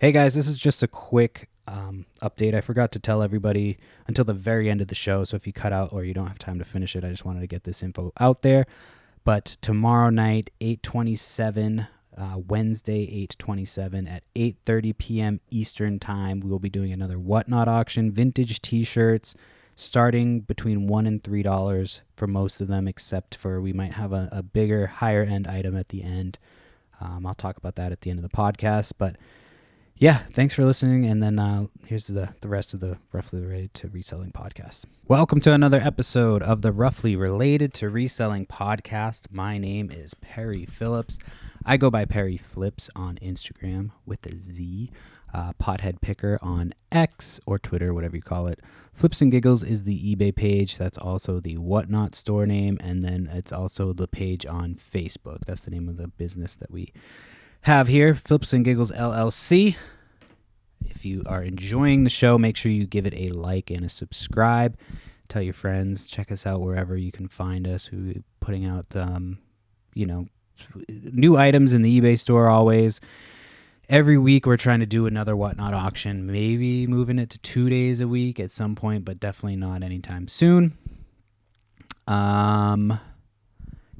Hey guys, this is just a quick update. I forgot to tell everybody until the very end of the show, so if you cut out or you don't have time to finish it, I just wanted to get this info out there. But tomorrow night, 8:27, Wednesday, 8:27 at 8:30 p.m. Eastern Time, we will be doing another Whatnot auction, vintage T-shirts, starting between $1 and $3 for most of them, except for we might have a bigger, higher-end item at the end. I'll talk about that at the end of the podcast, but yeah, thanks for listening, and then here's the rest of the Roughly Related to Reselling podcast. Welcome to another episode of the Roughly Related to Reselling podcast. My name is Perry Phillips. I go by Perry Flips on Instagram with a Z. Pothead Picker on X or Twitter, whatever you call it. Flips and Giggles is the eBay page. That's also the Whatnot store name, and then it's also the page on Facebook. That's the name of the business that we have here, Flips and Giggles LLC. If you are enjoying the show, make sure you give it a like and a subscribe. Tell your friends. Check us out wherever you can find us. We're putting out, new items in the eBay store always. Every week we're trying to do another Whatnot auction, maybe moving it to 2 days a week at some point, but definitely not anytime soon.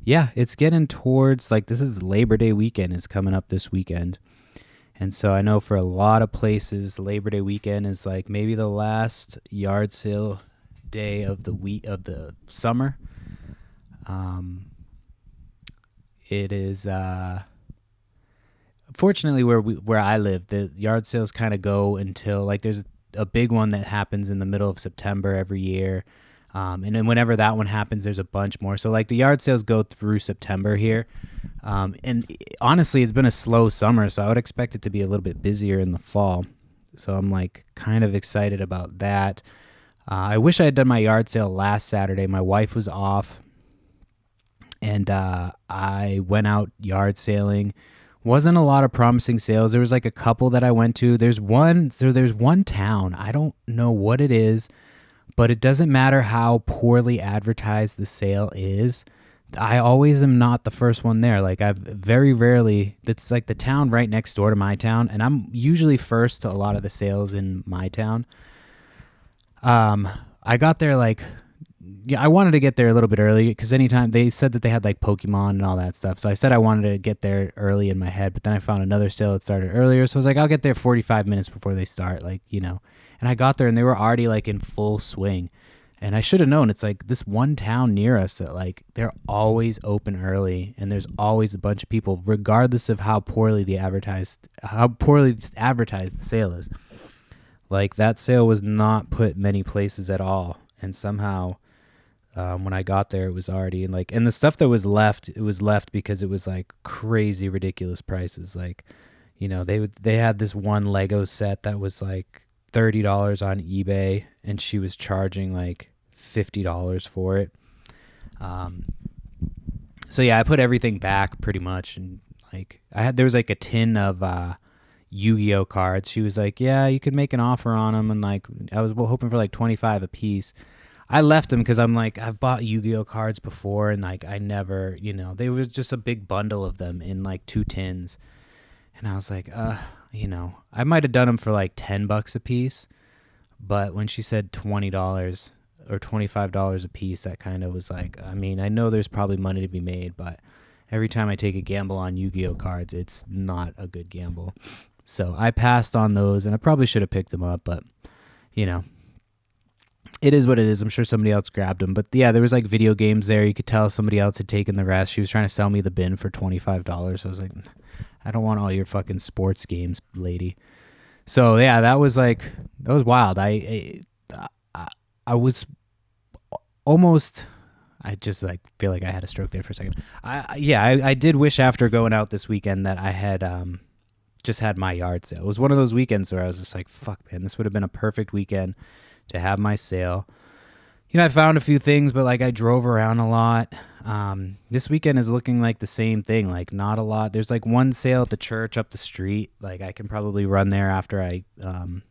Yeah, it's getting towards, this is Labor Day weekend is coming up this weekend. And so I know for a lot of places, Labor Day weekend is maybe the last yard sale day of the week of the summer. It is, fortunately where I live, the yard sales kind of go until there's a big one that happens in the middle of September every year. And then whenever that one happens, there's a bunch more. So the yard sales go through September here. And honestly, it's been a slow summer, so I would expect it to be a little bit busier in the fall. So I'm kind of excited about that. I wish I had done my yard sale last Saturday. My wife was off, and I went out yard sailing. Wasn't a lot of promising sales. There was a couple that I went to. There's one town. I don't know what it is, but it doesn't matter how poorly advertised the sale is. I always am not the first one there. I've very rarely, it's the town right next door to my town, and I'm usually first to a lot of the sales in my town. I got there I wanted to get there a little bit early because anytime they said that they had Pokemon and all that stuff. So I said I wanted to get there early in my head, but then I found another sale that started earlier. So I was I'll get there 45 minutes before they start, and I got there and they were already in full swing. And I should have known, it's this one town near us that they're always open early and there's always a bunch of people, regardless of how poorly advertised the sale is. That sale was not put many places at all. And somehow, when I got there, it was already and the stuff that was left, it was left because it was crazy, ridiculous prices. They had this one Lego set that was $30 on eBay, and she was charging $50 for it. So yeah, I put everything back pretty much, and there was a tin of Yu-Gi-Oh cards. She was yeah, you could make an offer on them, and I was hoping for 25 a piece. I left them because I'm I've bought Yu-Gi-Oh cards before, and I never, they was just a big bundle of them in 2 tins. And I was I might have done them for $10 a piece, but when she said $20 or $25 a piece, that kind of was I know there's probably money to be made, but every time I take a gamble on Yu-Gi-Oh cards, it's not a good gamble. So I passed on those, and I probably should have picked them up, but it is what it is. I'm sure somebody else grabbed them. But yeah, there was video games there. You could tell somebody else had taken the rest. She was trying to sell me the bin for $25. So I was I don't want all your fucking sports games, lady. So yeah, that was wild. I was almost, I just feel I had a stroke there for a second. I did wish after going out this weekend that I had just had my yard sale. It was one of those weekends where I was just fuck man, this would have been a perfect weekend to have my sale. I found a few things, but I drove around a lot. This weekend is looking the same thing. Not a lot. There's one sale at the church up the street. I can probably run there after I am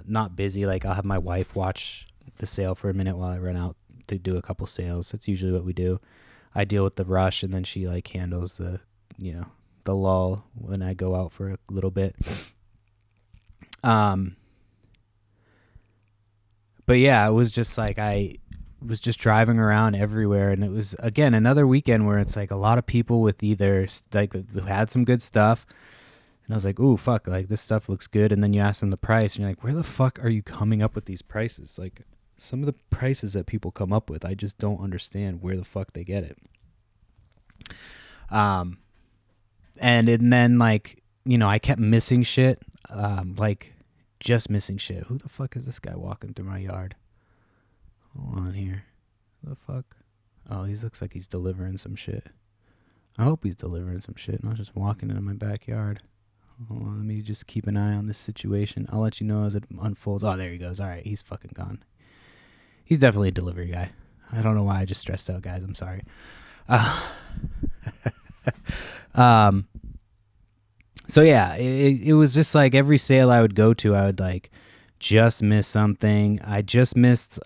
not busy. I'll have my wife watch the sale for a minute while I run out to do a couple sales. That's usually what we do. I deal with the rush, and then she handles the the lull when I go out for a little bit. But yeah, it was just like I was just driving around everywhere, and it was again another weekend where it's like a lot of people with either like who had some good stuff, and I was like, ooh, fuck, like this stuff looks good, and then you ask them the price, and you're like, where the fuck are you coming up with these prices? Like some of the prices that people come up with, I just don't understand where the fuck they get it. And then like, you know, I kept missing shit, like just missing shit. Who the fuck is this guy walking through my yard? Hold on here. Who the fuck? Oh, he looks like he's delivering some shit. I hope he's delivering some shit, not just walking into my backyard. Hold on, let me just keep an eye on this situation. I'll let you know as it unfolds. Oh, there he goes. All right, he's fucking gone. He's definitely a delivery guy. I don't know why I just stressed out, guys. I'm sorry. So yeah, it was just like every sale I would go to, I would like just miss something. I just missed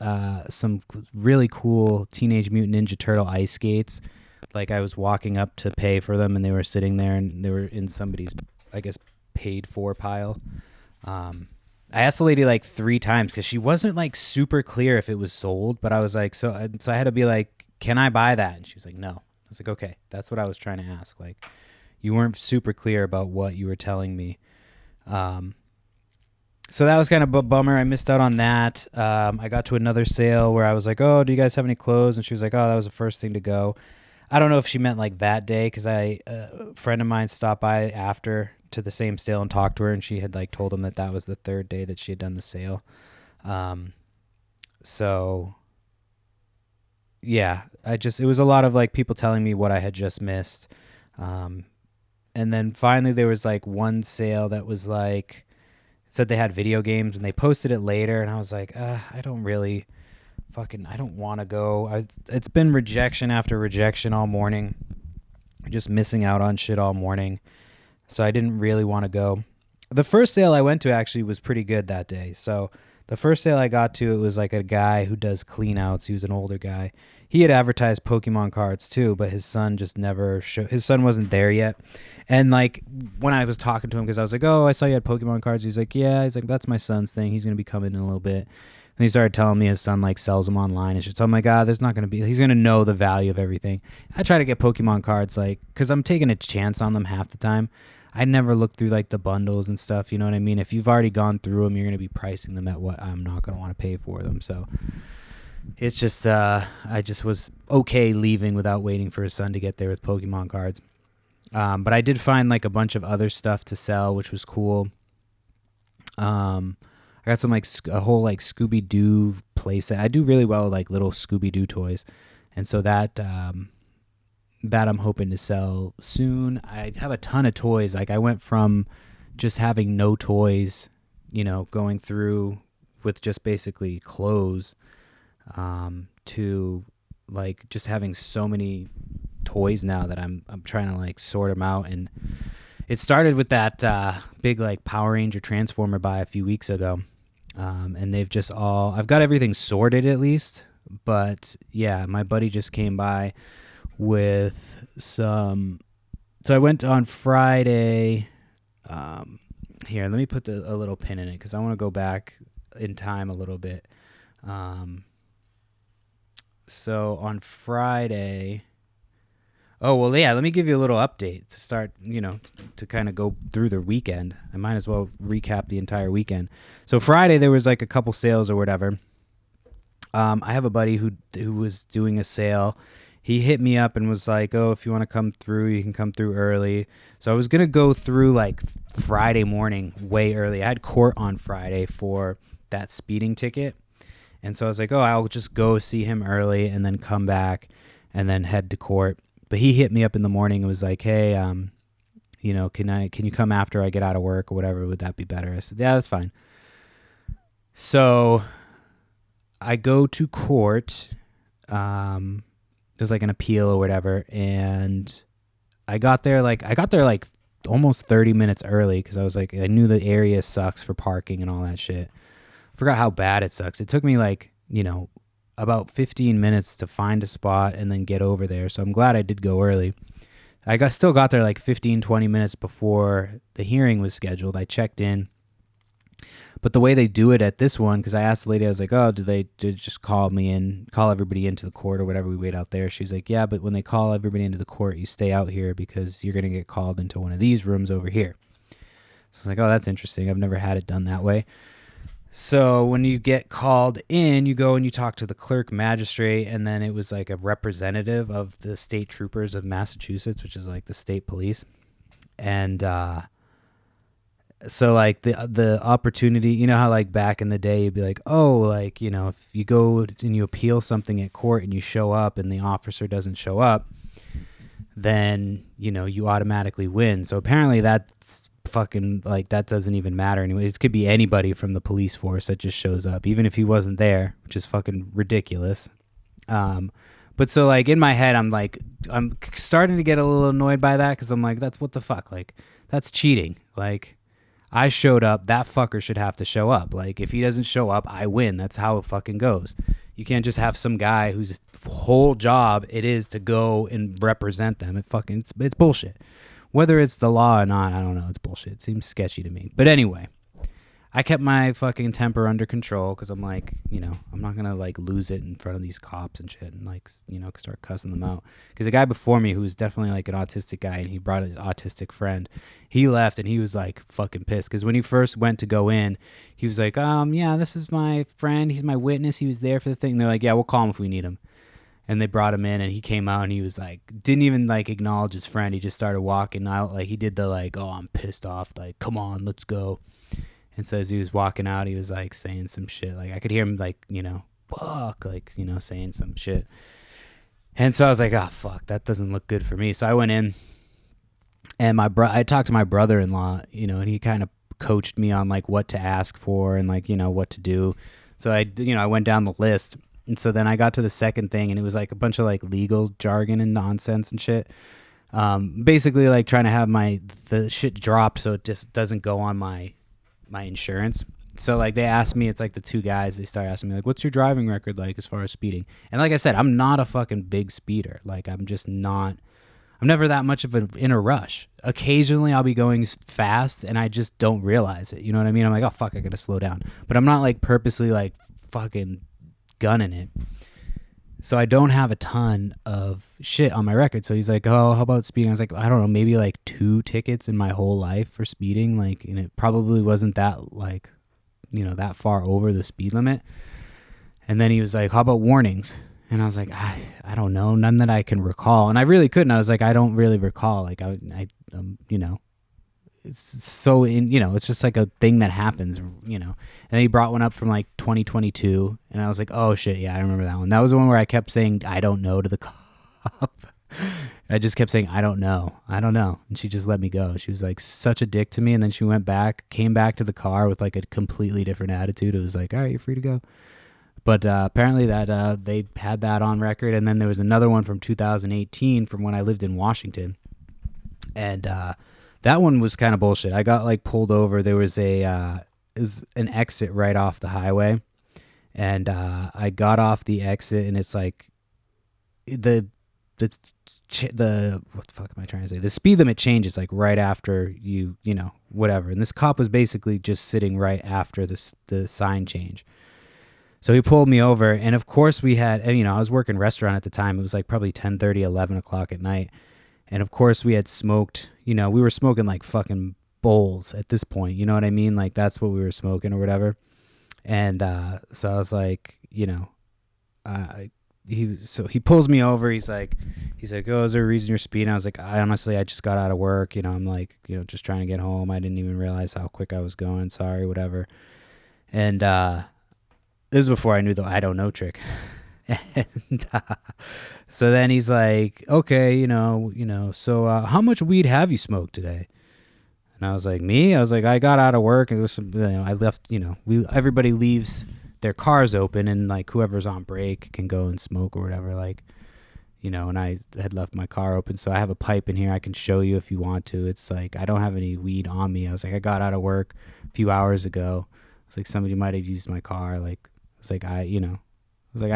some really cool Teenage Mutant Ninja Turtle ice skates. Like I was walking up to pay for them, and they were sitting there, and they were in somebody's, I guess, paid for pile. I asked the lady like 3 times because she wasn't like super clear if it was sold, but I was like, so I had to be like, can I buy that? And she was like, no. I was like, okay, that's what I was trying to ask. Like, you weren't super clear about what you were telling me. So that was kind of a bummer. I missed out on that. I got to another sale where I was like, oh, do you guys have any clothes? And she was like, oh, that was the first thing to go. I don't know if she meant like that day, because a friend of mine stopped by after to the same sale and talked to her, and she had like told him that that was the 3rd day that she had done the sale. So yeah, it was a lot of like people telling me what I had just missed. And then finally there was like one sale that was like, it said they had video games, and they posted it later, and I was like, I don't want to go. It's been rejection after rejection all morning, just missing out on shit all morning. So I didn't really want to go. The first sale I went to actually was pretty good that day. So the first sale I got to, it was like a guy who does clean outs. He was an older guy. He had advertised Pokemon cards too, but his son just never showed. His son wasn't there yet. And like when I was talking to him, because I was like, oh, I saw you had Pokemon cards. He's like, yeah. He's like, that's my son's thing. He's going to be coming in a little bit. And he started telling me his son like sells them online and shit. So I'm like, there's not going to be, he's going to know the value of everything. I try to get Pokemon cards like, because I'm taking a chance on them half the time. I never look through like the bundles and stuff. You know what I mean? If you've already gone through them, you're going to be pricing them at what I'm not going to want to pay for them. So it's just, I just was okay leaving without waiting for his son to get there with Pokemon cards. But I did find like a bunch of other stuff to sell, which was cool. I got some like a whole like Scooby-Doo playset. I do really well with like little Scooby-Doo toys. And so that I'm hoping to sell soon. I have a ton of toys. Like I went from just having no toys, you know, going through with just basically clothes, to like just having so many toys now that I'm trying to like sort them out. And it started with that big like Power Ranger Transformer buy a few weeks ago. And they've just I've got everything sorted at least, but yeah, my buddy just came by with some, so I went on Friday. Here, let me put a little pin in it because I want to go back in time a little bit. So on Friday, let me give you a little update to start, you know, to kind of go through the weekend. I might as well recap the entire weekend. So Friday there was like a couple sales or whatever. I have a buddy who was doing a sale. He hit me up and was like, oh, if you want to come through, you can come through early. So I was going to go through like Friday morning way early. I had court on Friday for that speeding ticket. And so I was like, oh, I'll just go see him early and then come back and then head to court. But he hit me up in the morning and was like, hey, you know, can you come after I get out of work or whatever? Would that be better? I said, yeah, that's fine. So I go to court. There's like an appeal or whatever, and I got there like almost 30 minutes early because I was like, I knew the area sucks for parking and all that shit. I forgot how bad it sucks. It took me like, you know, about 15 minutes to find a spot and then get over there. So I'm glad I did go early. still got there like 15, 20 minutes before the hearing was scheduled. I checked in. But the way they do it at this one, because I asked the lady, I was like, oh, do they just call everybody into the court or whatever? We wait out there. She's like, yeah, but when they call everybody into the court, you stay out here because you're going to get called into one of these rooms over here. So I was like, oh, that's interesting. I've never had it done that way. So when you get called in, you go and you talk to the clerk magistrate, and then it was like a representative of the state troopers of Massachusetts, which is like the state police. And so like the opportunity, you know how like back in the day you'd be like, oh, like, you know, if you go and you appeal something at court and you show up and the officer doesn't show up, then, you know, you automatically win. So apparently that's fucking like that doesn't even matter anyway. It could be anybody from the police force that just shows up, even if he wasn't there, which is fucking ridiculous. But so like in my head, I'm starting to get a little annoyed by that, because I'm like, that's what the fuck, like that's cheating. Like I showed up, that fucker should have to show up. Like if he doesn't show up, I win. That's how it fucking goes. You can't just have some guy whose whole job it is to go and represent them. It's bullshit. Whether it's the law or not, I don't know. It's bullshit. It seems sketchy to me. But anyway, I kept my fucking temper under control, because I'm like, you know, I'm not going to like lose it in front of these cops and shit and like, you know, start cussing them out. Because the guy before me, who was definitely like an autistic guy, and he brought his autistic friend, he left and he was like fucking pissed. Because when he first went to go in, he was like, yeah, this is my friend. He's my witness. He was there for the thing. And they're like, yeah, we'll call him if we need him. And they brought him in, and he came out and he was like, didn't even like acknowledge his friend. He just started walking out. Like he did the like, oh, I'm pissed off. Like, come on, let's go. And so as he was walking out, he was like saying some shit. Like I could hear him like, you know, fuck, like, you know, saying some shit. And so I was like, oh, fuck, that doesn't look good for me. So I went in, and I talked to my brother-in-law, you know, and he kind of coached me on like what to ask for and like, you know, what to do. So I went down the list. And so then I got to the second thing, and it was like a bunch of like legal jargon and nonsense and shit. Basically like trying to have the shit dropped so it just doesn't go on my insurance. So like they asked me, it's like the two guys, they started asking me like, what's your driving record like as far as speeding? And like I said, I'm not a fucking big speeder. Like I'm never that much of in a rush. Occasionally I'll be going fast and I just don't realize it. You know what I mean? I'm like, oh fuck, I gotta slow down. But I'm not like purposely like fucking gunning it. So I don't have a ton of shit on my record. So he's like, oh, how about speeding? I was like, I don't know, maybe like 2 tickets in my whole life for speeding. Like, and it probably wasn't that like, you know, that far over the speed limit. And then he was like, how about warnings? And I was like, I don't know, none that I can recall. And I really couldn't. I was like, I don't really recall. Like I you know, it's so you know, it's just like a thing that happens, you know. And he brought one up from like 2022, and I was like, oh shit, yeah, I remember that one. That was the one where I kept saying I don't know to the cop. I just kept saying I don't know, and she just let me go. She was like such a dick to me, and then she came back to the car with like a completely different attitude. It was like, all right, you're free to go. But apparently that they had that on record. And then there was another one from 2018 from when I lived in Washington, and that one was kind of bullshit. I got like pulled over. There was an exit right off the highway, and I got off the exit, and it's like the what the fuck am I trying to say? The speed limit changes like right after you know, whatever. And this cop was basically just sitting right after the sign change. So he pulled me over, and of course we had, you know, I was working restaurant at the time. It was like probably 10:30, 11 o'clock at night. And of course we had smoked, you know, we were smoking like fucking bowls at this point. You know what I mean? Like that's what we were smoking or whatever. And so I was like, you know, he pulls me over. He's like, oh, is there a reason you're speeding? I was like, I just got out of work. You know, I'm like, you know, just trying to get home. I didn't even realize how quick I was going. Sorry, whatever. And this is before I knew the I don't know trick. And so then he's like, okay, you know, so how much weed have you smoked today? And I was like, me? I was like, I got out of work, and it was some, you know, I left, you know, everybody leaves their cars open, and like whoever's on break can go and smoke or whatever, like, you know, and I had left my car open, so I have a pipe in here I can show you if you want to. It's like, I don't have any weed on me. I was like, I got out of work a few hours ago. It's like somebody might have used my car. Like, it's like, I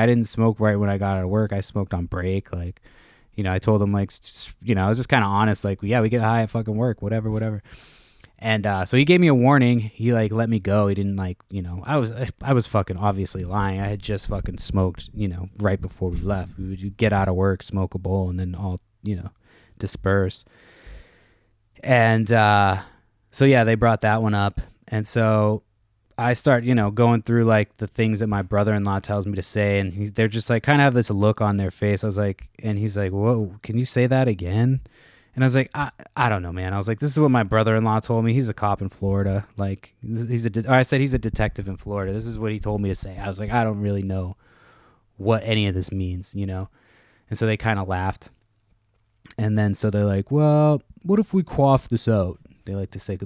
didn't smoke right when I got out of work. I smoked on break. Like, I told him like, I was just kind of honest, like, yeah, we get high at fucking work, whatever. And so he gave me a warning. He like let me go. He didn't like, I was fucking obviously lying. I had just fucking smoked, right before we left. We would get out of work, smoke a bowl, and then all, disperse. And so yeah, they brought that one up. And so I start, going through like the things that my brother-in-law tells me to say, and they're just like kind of have this look on their face. I was like, and he's like, "Whoa, can you say that again?" And I was like, I don't know, man. I was like, this is what my brother-in-law told me. He's a cop in Florida. Like, I said he's a detective in Florida. This is what he told me to say. I was like, I don't really know what any of this means, And so they kind of laughed. And then so they're like, well, what if we quaff this out? They like to say,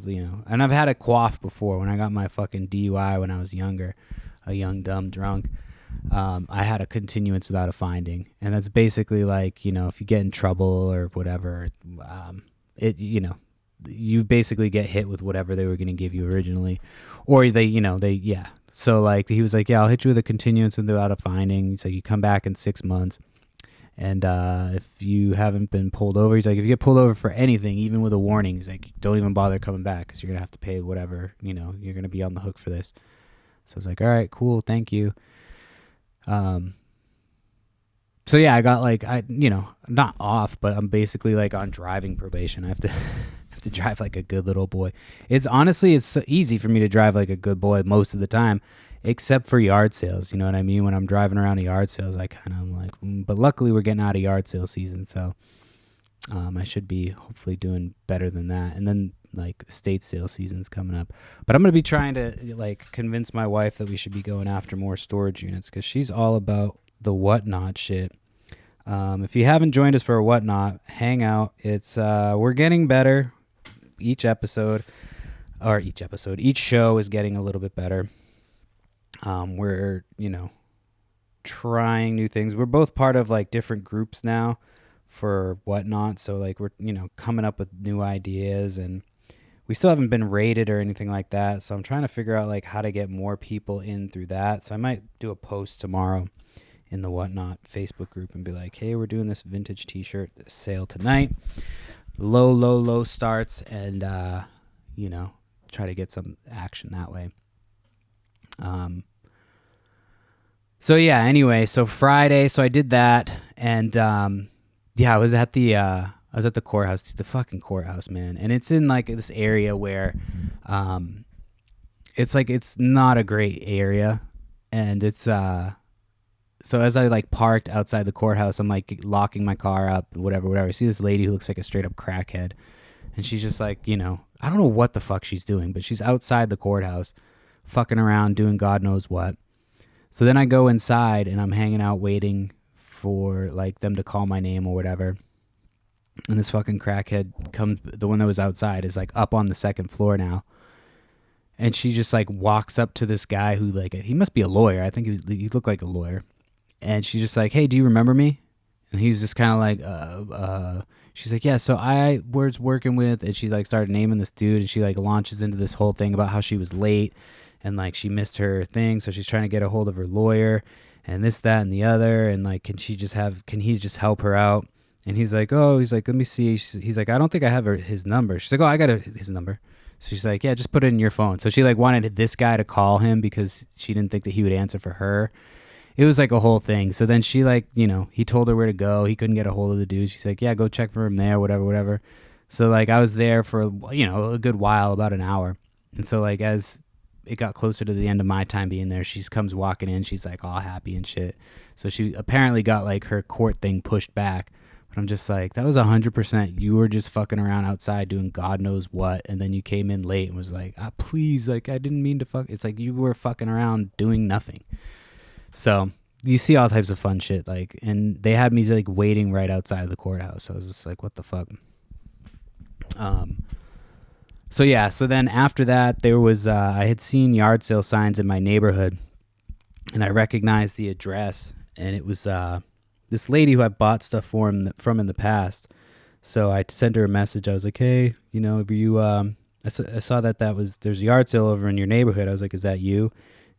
and I've had a quaff before when I got my fucking DUI when I was younger, a young, dumb drunk. I had a continuance without a finding. And that's basically like, if you get in trouble or whatever, you basically get hit with whatever they were going to give you originally. Or yeah. So like, he was like, yeah, I'll hit you with a continuance without a finding. He's like, you come back in 6 months. And if you haven't been pulled over, he's like, if you get pulled over for anything, even with a warning, he's like, don't even bother coming back because you're going to have to pay whatever, you're going to be on the hook for this. So I was like, all right, cool. Thank you. So yeah, I got like, not off, but I'm basically like on driving probation. I have to drive like a good little boy. It's so easy for me to drive like a good boy most of the time. Except for yard sales, you know what I mean? When I'm driving around to yard sales, I kind of am like, but luckily we're getting out of yard sale season, so I should be hopefully doing better than that. And then like estate sale season's coming up, but I'm gonna be trying to like convince my wife that we should be going after more storage units because she's all about the Whatnot shit. If you haven't joined us for a Whatnot, hang out. It's we're getting better each show is getting a little bit better. We're, trying new things. We're both part of like different groups now for Whatnot. So like we're, coming up with new ideas and we still haven't been rated or anything like that. So I'm trying to figure out like how to get more people in through that. So I might do a post tomorrow in the Whatnot Facebook group and be like, hey, we're doing this vintage t-shirt sale tonight. Low starts and, try to get some action that way. So yeah, anyway, so Friday, so I did that and I was at the courthouse, the fucking courthouse, man. And it's in like this area where it's like it's not a great area and it's so as I like parked outside the courthouse, I'm like locking my car up, whatever. I see this lady who looks like a straight up crackhead and she's just like, I don't know what the fuck she's doing, but she's outside the courthouse fucking around doing God knows what. So then I go inside and I'm hanging out waiting for like them to call my name or whatever. And this fucking crackhead comes, the one that was outside is like up on the second floor now. And she just like walks up to this guy who like, he must be a lawyer. I think he looked like a lawyer. And she's just like, hey, do you remember me? And he was just kind of like, she's like, yeah, so I was working with, and she like started naming this dude and she like launches into this whole thing about how she was late. And like she missed her thing, so she's trying to get a hold of her lawyer and this, that, and the other. And like, can he just help her out? And he's like, let me see. He's like, I don't think I have his number. She's like, oh, I got his number. So she's like, yeah, just put it in your phone. So she like wanted this guy to call him because she didn't think that he would answer for her. It was like a whole thing. So then she like, he told her where to go. He couldn't get a hold of the dude. She's like, yeah, go check for him there, whatever. So like I was there for, a good while, about an hour. And so like as it got closer to the end of my time being there, she comes walking in. She's like all happy and shit. So she apparently got like her court thing pushed back. But I'm just like, that was 100%. You were just fucking around outside doing God knows what. And then you came in late and was like, please, like I didn't mean to fuck. It's like you were fucking around doing nothing. So you see all types of fun shit. Like, and they had me like waiting right outside of the courthouse. So I was just like, what the fuck? So yeah, so then after that, there was, I had seen yard sale signs in my neighborhood and I recognized the address and it was, this lady who I bought stuff from in the past. So I sent her a message. I was like, hey, I saw that there's a yard sale over in your neighborhood. I was like, is that you?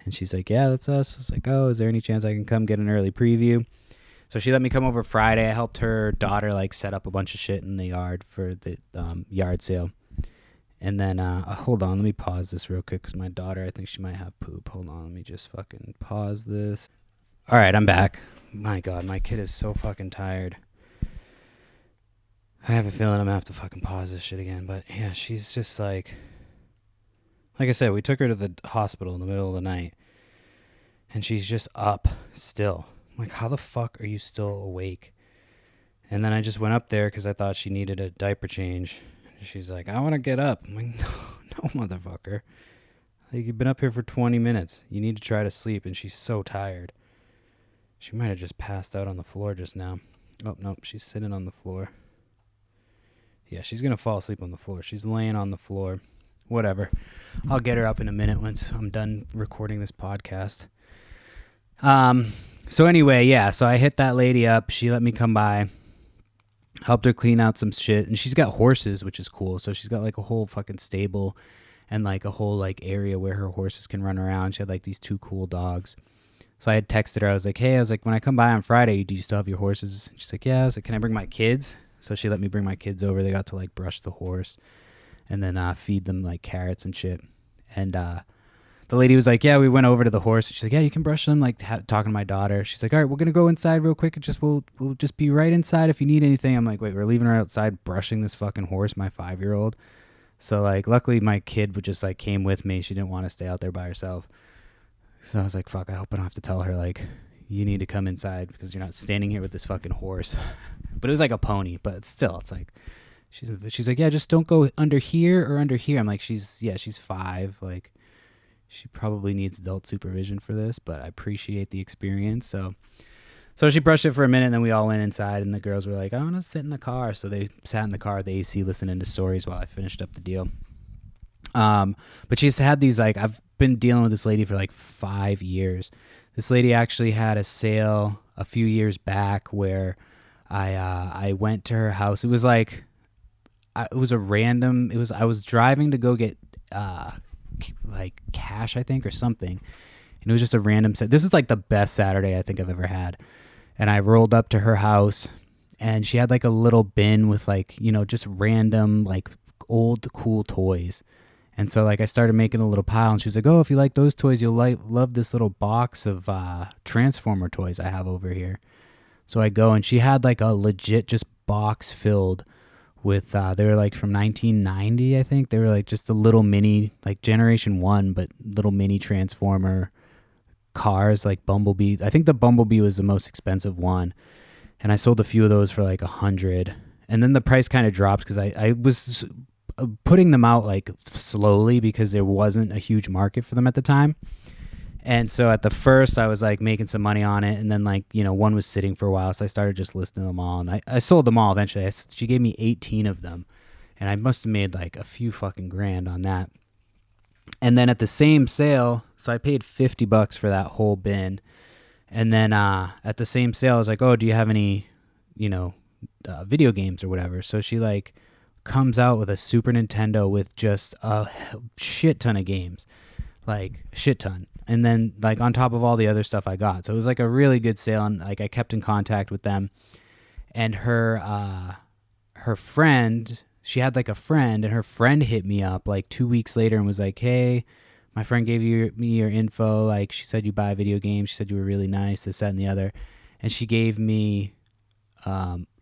And she's like, yeah, that's us. I was like, oh, is there any chance I can come get an early preview? So she let me come over Friday. I helped her daughter like set up a bunch of shit in the yard for the yard sale. And then, hold on, let me pause this real quick because my daughter, I think she might have poop. Hold on, let me just fucking pause this. All right, I'm back. My God, my kid is so fucking tired. I have a feeling I'm going to have to fucking pause this shit again. But yeah, she's just like I said, we took her to the hospital in the middle of the night. And she's just up still. I'm like, how the fuck are you still awake? And then I just went up there because I thought she needed a diaper change. She's like, I want to get up. I'm like, no, motherfucker. Like, you've been up here for 20 minutes. You need to try to sleep. And she's so tired. She might have just passed out on the floor just now. Oh, no, she's sitting on the floor. Yeah, she's going to fall asleep on the floor. She's laying on the floor. Whatever. I'll get her up in a minute once I'm done recording this podcast. So anyway, yeah, so I hit that lady up. She let me come by. Helped her clean out some shit. And she's got horses, which is cool. So she's got like a whole fucking stable and like a whole like area where her horses can run around. She had like these 2 cool dogs. So I had texted her. I was like, hey, when I come by on Friday, do you still have your horses? She's like, yeah. I was like, can I bring my kids? So she let me bring my kids over. They got to like brush the horse and then feed them like carrots and shit. And the lady was like, yeah, we went over to the horse. She's like, yeah, you can brush them, like talking to my daughter. She's like, all right, we're going to go inside real quick. And we'll just be right inside if you need anything. I'm like, wait, we're leaving her outside brushing this fucking horse, my 5-year-old. So like, luckily my kid would just like came with me. She didn't want to stay out there by herself. So I was like, fuck, I hope I don't have to tell her like, you need to come inside because you're not standing here with this fucking horse. But it was like a pony, but still, it's like, she's like, yeah, just don't go under here or under here. I'm like, she's 5. Like, she probably needs adult supervision for this, but I appreciate the experience. So she brushed it for a minute, and then we all went inside, and the girls were like, I want to sit in the car. So they sat in the car, the AC, listening to stories while I finished up the deal. But she's had these, like, I've been dealing with this lady for like 5 years. This lady actually had a sale a few years back where I went to her house. It was like, I was driving to go get, like cash, I think, or something. And it was just a random set. This is like the best Saturday I think I've ever had. And I rolled up to her house and she had like a little bin with like, just random like old cool toys. And so like I started making a little pile and she was like, oh, if you like those toys, you'll love this little box of Transformer toys I have over here. So I go and she had like a legit just box filled with, they were like from 1990, I think. They were like just a little mini, like Generation 1, but little mini Transformer cars, like Bumblebee. I think the Bumblebee was the most expensive one. And I sold a few of those for like $100. And then the price kind of dropped because I was putting them out like slowly because there wasn't a huge market for them at the time. And so at the first I was like making some money on it. And then like, one was sitting for a while. So I started just listing them all. And I sold them all eventually. She gave me 18 of them. And I must have made like a few fucking grand on that. And then at the same sale, so I paid $50 for that whole bin. And then at the same sale, I was like, oh, do you have any, video games or whatever? So she like comes out with a Super Nintendo with just a shit ton of games, like shit ton. And then like on top of all the other stuff I got. So it was like a really good sale. And like I kept in contact with them. And her friend, she had like a friend, and her friend hit me up like 2 weeks later and was like, hey, my friend gave me your info. Like she said you buy video games. She said you were really nice, this, that, and the other. And she gave me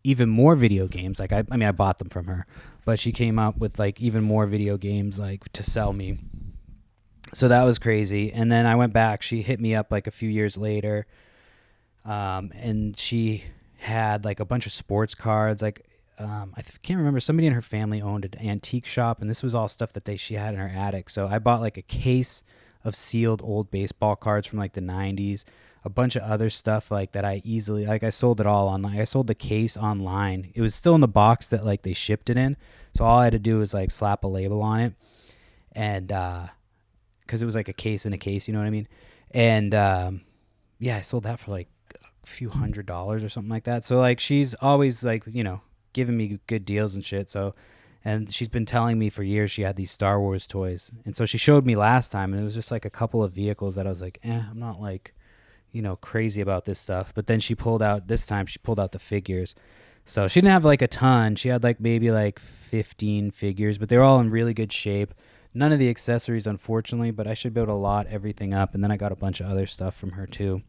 even more video games. Like I mean, I bought them from her, but she came up with like even more video games like to sell me. So that was crazy. And then I went back. She hit me up like a few years later. And she had like a bunch of sports cards. Like, I can't remember. Somebody in her family owned an antique shop, and this was all stuff that she had in her attic. So I bought like a case of sealed old baseball cards from like the 90s, a bunch of other stuff like that I sold it all online. I sold the case online. It was still in the box that like they shipped it in. So all I had to do was like slap a label on it. And, cause it was like a case in a case, you know what I mean? And, yeah, I sold that for like a few $100s or something like that. So like, she's always like, giving me good deals and shit. So, and she's been telling me for years she had these Star Wars toys. And so she showed me last time, and it was just like a couple of vehicles that I was like, I'm not like, crazy about this stuff. But then she pulled out the figures. So she didn't have like a ton. She had like maybe like 15 figures, but they were all in really good shape. None of the accessories, unfortunately, but I should be able to lot everything up. And then I got a bunch of other stuff from her too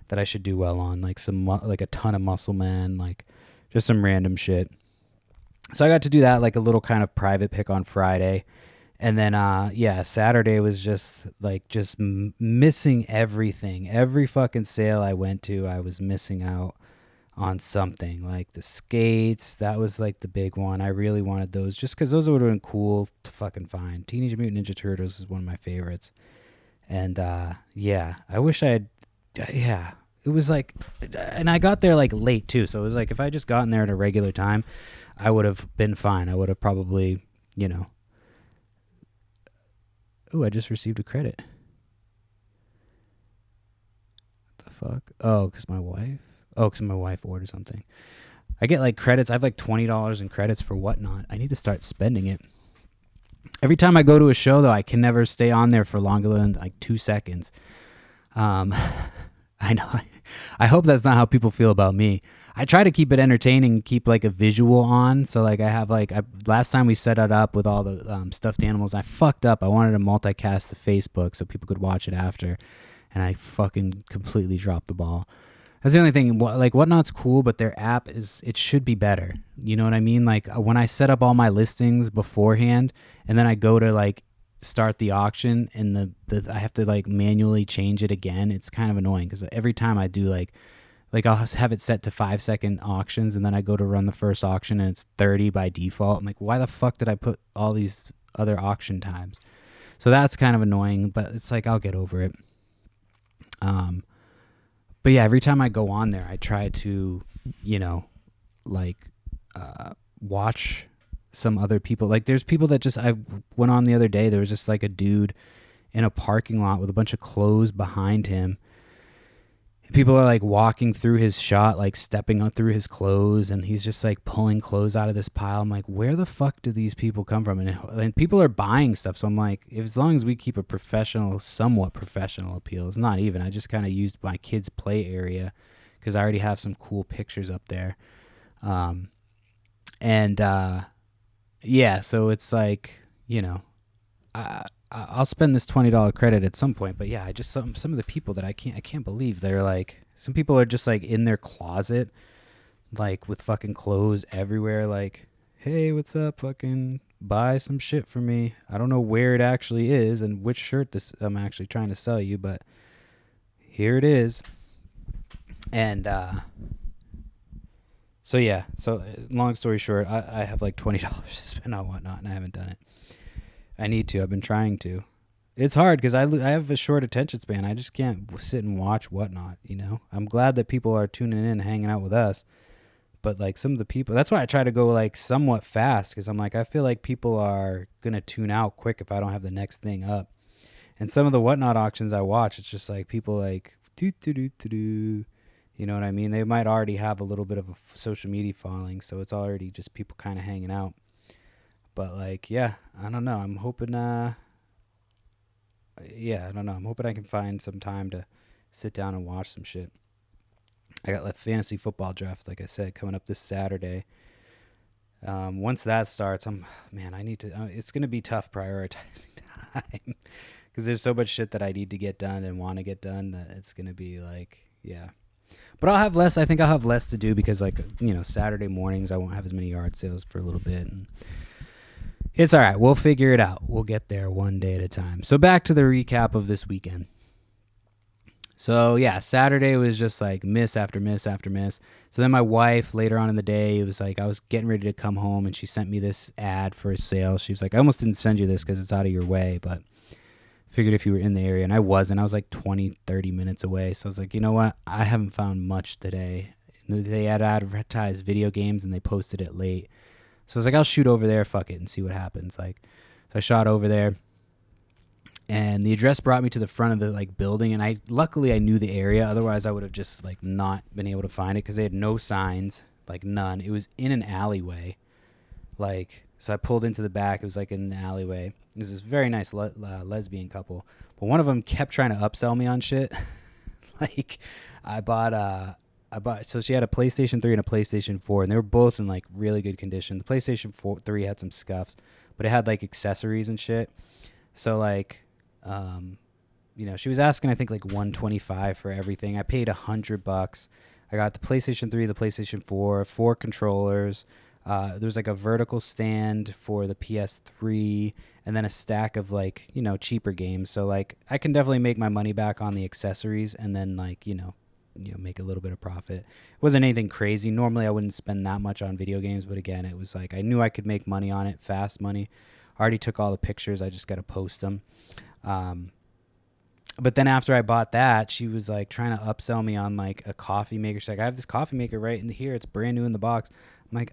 that I should do well on, like like a ton of Muscle Man, like just some random shit. So I got to do that, like a little kind of private pick on Friday. And then, Saturday was just missing everything. Every fucking sale I went to, I was missing out on something. Like the skates, that was like the big one. I really wanted those just because those would have been cool to fucking find. Teenage Mutant Ninja Turtles is one of my favorites. And I wish I had, it was like, and I got there like late too. So it was like if I just gotten there at a regular time, I would have been fine. I would have probably, Ooh, I just received a credit. What the fuck? Oh, because my wife ordered something. I get like credits. I have like $20 in credits for Whatnot. I need to start spending it. Every time I go to a show, though, I can never stay on there for longer than like 2 seconds. I know. I hope that's not how people feel about me. I try to keep it entertaining, keep like a visual on. So like I have last time we set it up with all the stuffed animals, I fucked up. I wanted to multicast to Facebook so people could watch it after, and I fucking completely dropped the ball. That's the only thing. Like Whatnot's cool, but their app it should be better. You know what I mean? Like when I set up all my listings beforehand, and then I go to like start the auction, and I have to like manually change it again. It's kind of annoying because every time I do like I'll have it set to 5-second auctions, and then I go to run the first auction and it's 30 by default. I'm like, why the fuck did I put all these other auction times? So that's kind of annoying, but it's like I'll get over it. But yeah, every time I go on there, I try to, watch some other people. Like there's people that I went on the other day. There was just like a dude in a parking lot with a bunch of clothes behind him. People are like walking through his shot, like stepping up through his clothes, and he's just like pulling clothes out of this pile. I'm like, where the fuck do these people come from? And people are buying stuff. So I'm like, as long as we keep a somewhat professional appeal, it's not even. I just kind of used my kids' play area because I already have some cool pictures up there. So it's like, I'll spend this $20 credit at some point, but yeah, I just some of the people that I can't believe they're like, some people are just like in their closet, like with fucking clothes everywhere. Like, hey, what's up? Fucking buy some shit for me. I don't know where it actually is and which shirt I'm actually trying to sell you, but here it is. And so long story short, I have like $20 to spend on Whatnot, and I haven't done it. I need to. I've been trying to. It's hard because I have a short attention span. I just can't sit and watch Whatnot, I'm glad that people are tuning in, hanging out with us. But like some of the people, that's why I try to go like somewhat fast, because I'm like, I feel like people are going to tune out quick if I don't have the next thing up. And some of the Whatnot auctions I watch, it's just like people like, do. You know what I mean? They might already have a little bit of a social media following, so it's already just people kind of hanging out. But like, yeah, I don't know. I'm hoping, I don't know. I'm hoping I can find some time to sit down and watch some shit. I got the fantasy football draft, like I said, coming up this Saturday. Once that starts, I need to, it's going to be tough prioritizing time because there's so much shit that I need to get done and want to get done that it's going to be like, yeah. But I think I'll have less to do because like, Saturday mornings, I won't have as many yard sales for a little bit, and it's all right. We'll figure it out. We'll get there one day at a time. So back to the recap of this weekend. So yeah, Saturday was just like miss after miss after miss. So then my wife later on in the day, it was like I was getting ready to come home and she sent me this ad for a sale. She was like, I almost didn't send you this because it's out of your way, but figured if you were in the area, and I wasn't. I was like 20, 30 minutes away. So I was like, you know what? I haven't found much today. They had advertised video games and they posted it late. So I was like, I'll shoot over there, fuck it, and see what happens. Like, so I shot over there, and the address brought me to the front of the like building, and luckily I knew the area. Otherwise, I would have just like not been able to find it because they had no signs, like none. It was in an alleyway, like, so I pulled into the back. It was like in an alleyway. It was this very nice lesbian couple, but one of them kept trying to upsell me on shit. Like, I bought, so she had a PlayStation 3 and a PlayStation 4, and they were both in like really good condition. The PlayStation 3 had some scuffs, but it had like accessories and shit. So like, she was asking I think like 125 for everything. I paid $100. I got the PlayStation 3, the PlayStation 4, 4 controllers. There was like a vertical stand for the PS3, and then a stack of like cheaper games. So like I can definitely make my money back on the accessories, and then like make a little bit of profit. It wasn't anything crazy. Normally I wouldn't spend that much on video games, but again, it was like I knew I could make money on it, fast money. I already took all the pictures. I just got to post them. But then after I bought that, she was like trying to upsell me on like a coffee maker. She's like, I have this coffee maker right in here. It's brand new in the box. I'm like,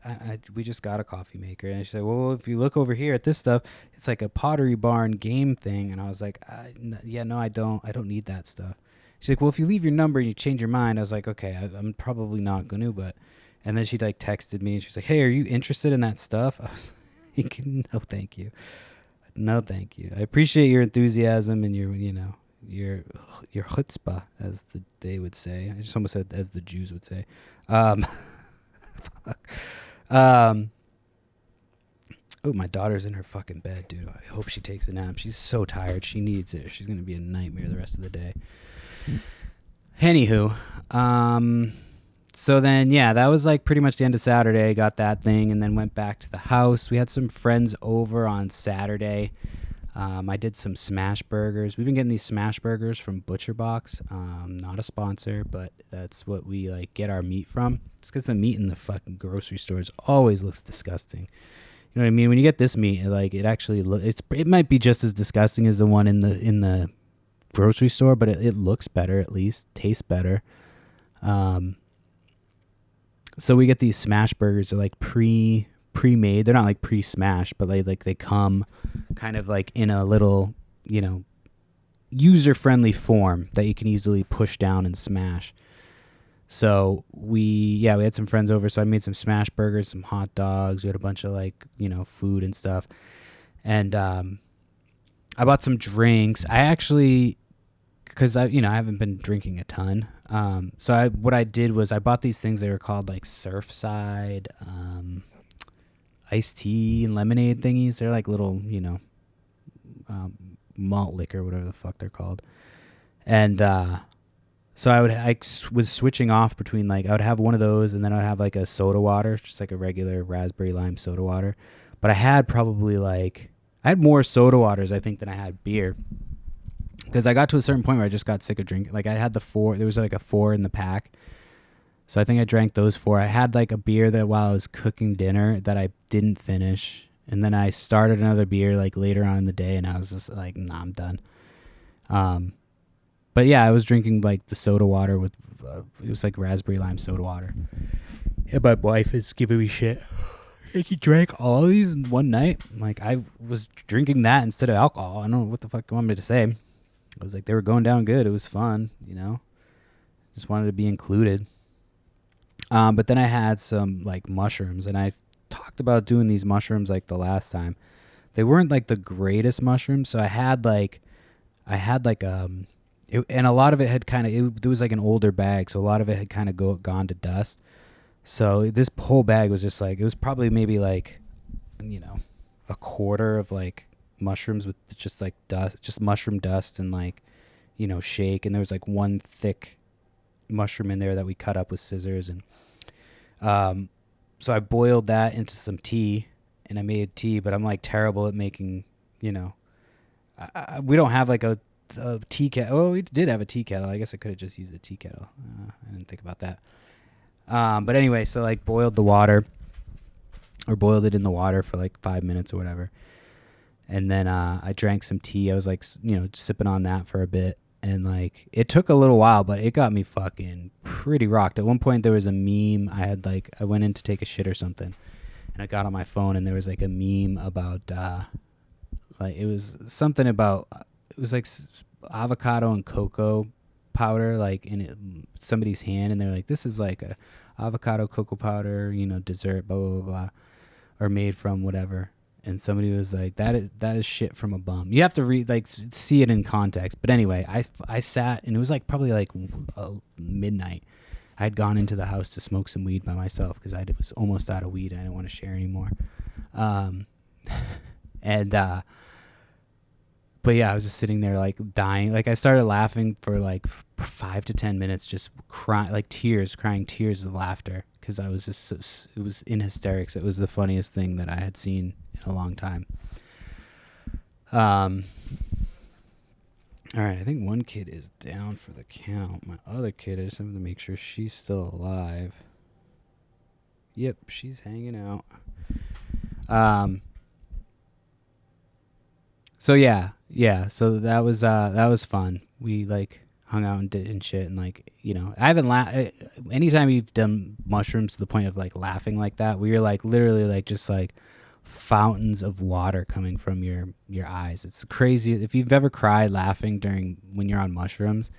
we just got a coffee maker. And she said, well, if you look over here at this stuff, it's like a Pottery Barn game thing. And I was like, no, I don't need that stuff. She's like, well, if you leave your number and you change your mind. I was like, okay, I'm probably not going to, but. And then she like texted me and she was like, hey, are you interested in that stuff? I was like, no, thank you. No, thank you. I appreciate your enthusiasm and your chutzpah, as they would say. I just almost said as the Jews would say. Oh, my daughter's in her fucking bed, dude. I hope she takes a nap. She's so tired. She needs it. She's gonna be a nightmare the rest of the day. Anywho, so then, yeah, that was like pretty much the end of Saturday. I got that thing and then went back to the house. We had some friends over on Saturday. I did some smash burgers. We've been getting these smash burgers from Butcher Box. Not a sponsor, but that's what we like get our meat from. It's because the meat in the fucking grocery stores always looks disgusting. You know what I mean? When you get this meat, it actually it might be just as disgusting as the one in the grocery store, but it looks better, at least tastes better. So we get these smash burgers. They're like pre-made. They're not like pre-smashed, but they come kind of like in a little, user-friendly form that you can easily push down and smash. So we had some friends over, so I made some smash burgers, some hot dogs. We had a bunch of food and stuff. And I bought some drinks. I actually, because I haven't been drinking a ton. So what I did was I bought these things. They were called like Surfside iced tea and lemonade thingies. They're like little, malt liquor, whatever the fuck they're called. And so I was switching off between I would have one of those, and then I'd have like a soda water, just like a regular raspberry lime soda water. But I had probably I had more soda waters, I think, than I had beer. Because I got to a certain point where I just got sick of drinking. I had the 4. There was a 4 in the pack. So I think I drank those 4. I had a beer that while I was cooking dinner that I didn't finish. And then I started another beer later on in the day, and I was just like, nah, I'm done. But yeah, I was drinking the soda water with, it was raspberry lime soda water. And my wife is giving me shit. You drank all of these in one night? I was drinking that instead of alcohol. I don't know what the fuck you want me to say. I was they were going down good. It was fun, Just wanted to be included. But then I had some mushrooms, and I talked about doing these mushrooms the last time. They weren't the greatest mushrooms, so I had and a lot of it had it was an older bag, so a lot of it had kind of gone to dust. So this whole bag was just it was probably maybe a quarter of mushrooms with just dust, just mushroom dust and shake. And there was one thick mushroom in there that we cut up with scissors. And so I boiled that into some tea, and I made tea, but I'm terrible at making, we don't have a tea kettle. Oh, we did have a tea kettle. I guess I could have just used a tea kettle. I didn't think about that. But anyway, so boiled the water, or boiled it in the water for 5 minutes or whatever. And then I drank some tea. I was sipping on that for a bit. And it took a little while, but it got me fucking pretty rocked. At one point there was a meme. I had I went in to take a shit or something, and I got on my phone, and there was a meme about it was something about, it was avocado and cocoa powder in somebody's hand, and they're this is a avocado cocoa powder, dessert, blah blah blah blah, or made from whatever. And somebody was like, that is shit from a bum. You have to read, like, see it in context. But anyway, I sat, and it was like probably like midnight. I had gone into the house to smoke some weed by myself because I was almost out of weed and I didn't want to share anymore. And but yeah, I was just sitting there like dying. Like I started laughing for like 5 to 10 minutes, just crying, like crying tears of laughter, because I was just it was in hysterics. It was the funniest thing that I had seen in a long time. All right, I think one kid is down for the count. My other kid, I just have to make sure she's still alive. Yep, she's hanging out. So yeah. So that was fun. We like hung out and did and shit, and like, you know, I haven't anytime you've done mushrooms to the point of like laughing like that, where you're like literally like just like fountains of water coming from your eyes. It's crazy. If you've ever cried laughing when you're on mushrooms,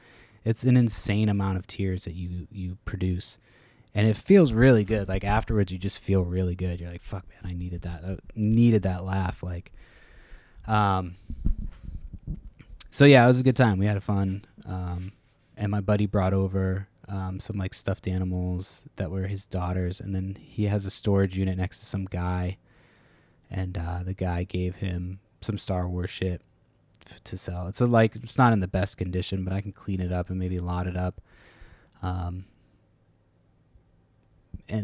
it's an insane amount of tears that you produce, and it feels really good. Like afterwards, you just feel really good. You're like, fuck, man, I needed that. I needed that laugh. Like, so yeah, it was a good time. We had fun. And my buddy brought over some like stuffed animals that were his daughters, and then he has a storage unit next to some guy, and the guy gave him some Star Wars shit to sell. It's it's not in the best condition, but I can clean it up and maybe lot it up, and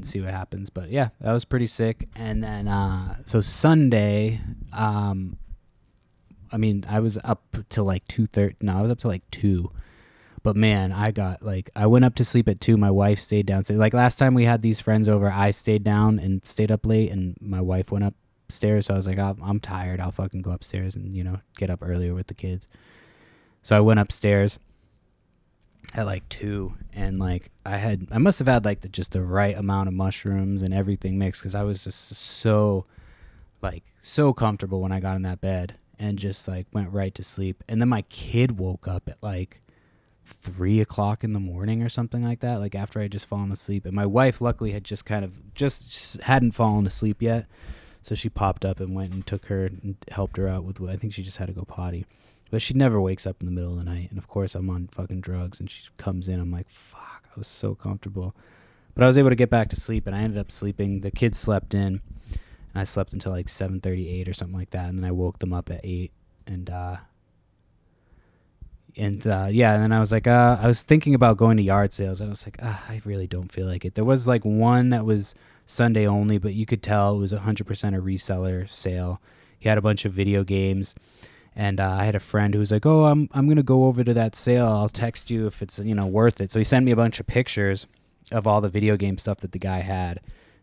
see what happens. But yeah, that was pretty sick. And then so Sunday, I mean, I was up till like 2:30. No, I was up till like 2. But man, I went up to sleep at 2. My wife stayed downstairs. Like last time we had these friends over, I stayed down and stayed up late, and my wife went upstairs. So I was like, I'm tired. I'll fucking go upstairs and, you know, get up earlier with the kids. So I went upstairs at like 2, and like I must have had like just the right amount of mushrooms and everything mixed, because I was just so comfortable when I got in that bed, and just like went right to sleep. And then my kid woke up at like 3 o'clock in the morning or something like that, like after I just fallen asleep. And my wife luckily had just hadn't fallen asleep yet, so she popped up and went and took her and helped her out with, I think she just had to go potty. But she never wakes up in the middle of the night, and of course I'm on fucking drugs, and she comes in, I'm like, fuck, I was so comfortable. But I was able to get back to sleep, and I ended up sleeping. The kids slept in, and I slept until like 7:38 or something like that, and then I woke them up at 8. And then I was like, I was thinking about going to yard sales, and I was like, I really don't feel like it. There was like one that was Sunday only, but you could tell it was 100% a reseller sale. He had a bunch of video games, and I had a friend who was like, oh, I'm going to go over to that sale. I'll text you if it's, you know, worth it. So he sent me a bunch of pictures of all the video game stuff that the guy had,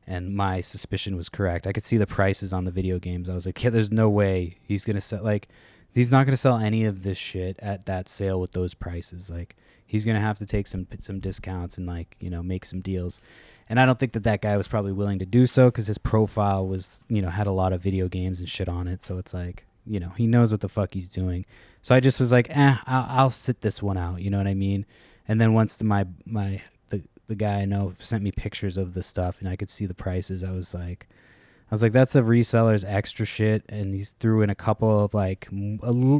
and my suspicion was correct. I could see the prices on the video games. I was like, yeah, there's no way he's going to sell, like, he's not going to sell any of this shit at that sale with those prices. Like, he's going to have to take some discounts and, like, you know, make some deals. And I don't think that guy was probably willing to do so, because his profile was, you know, had a lot of video games and shit on it. So it's like, you know, he knows what the fuck he's doing. So I just was like, I'll sit this one out. You know what I mean? And then once the guy I know sent me pictures of the stuff and I could see the prices, I was like, that's a reseller's extra shit. And he's threw in a couple of like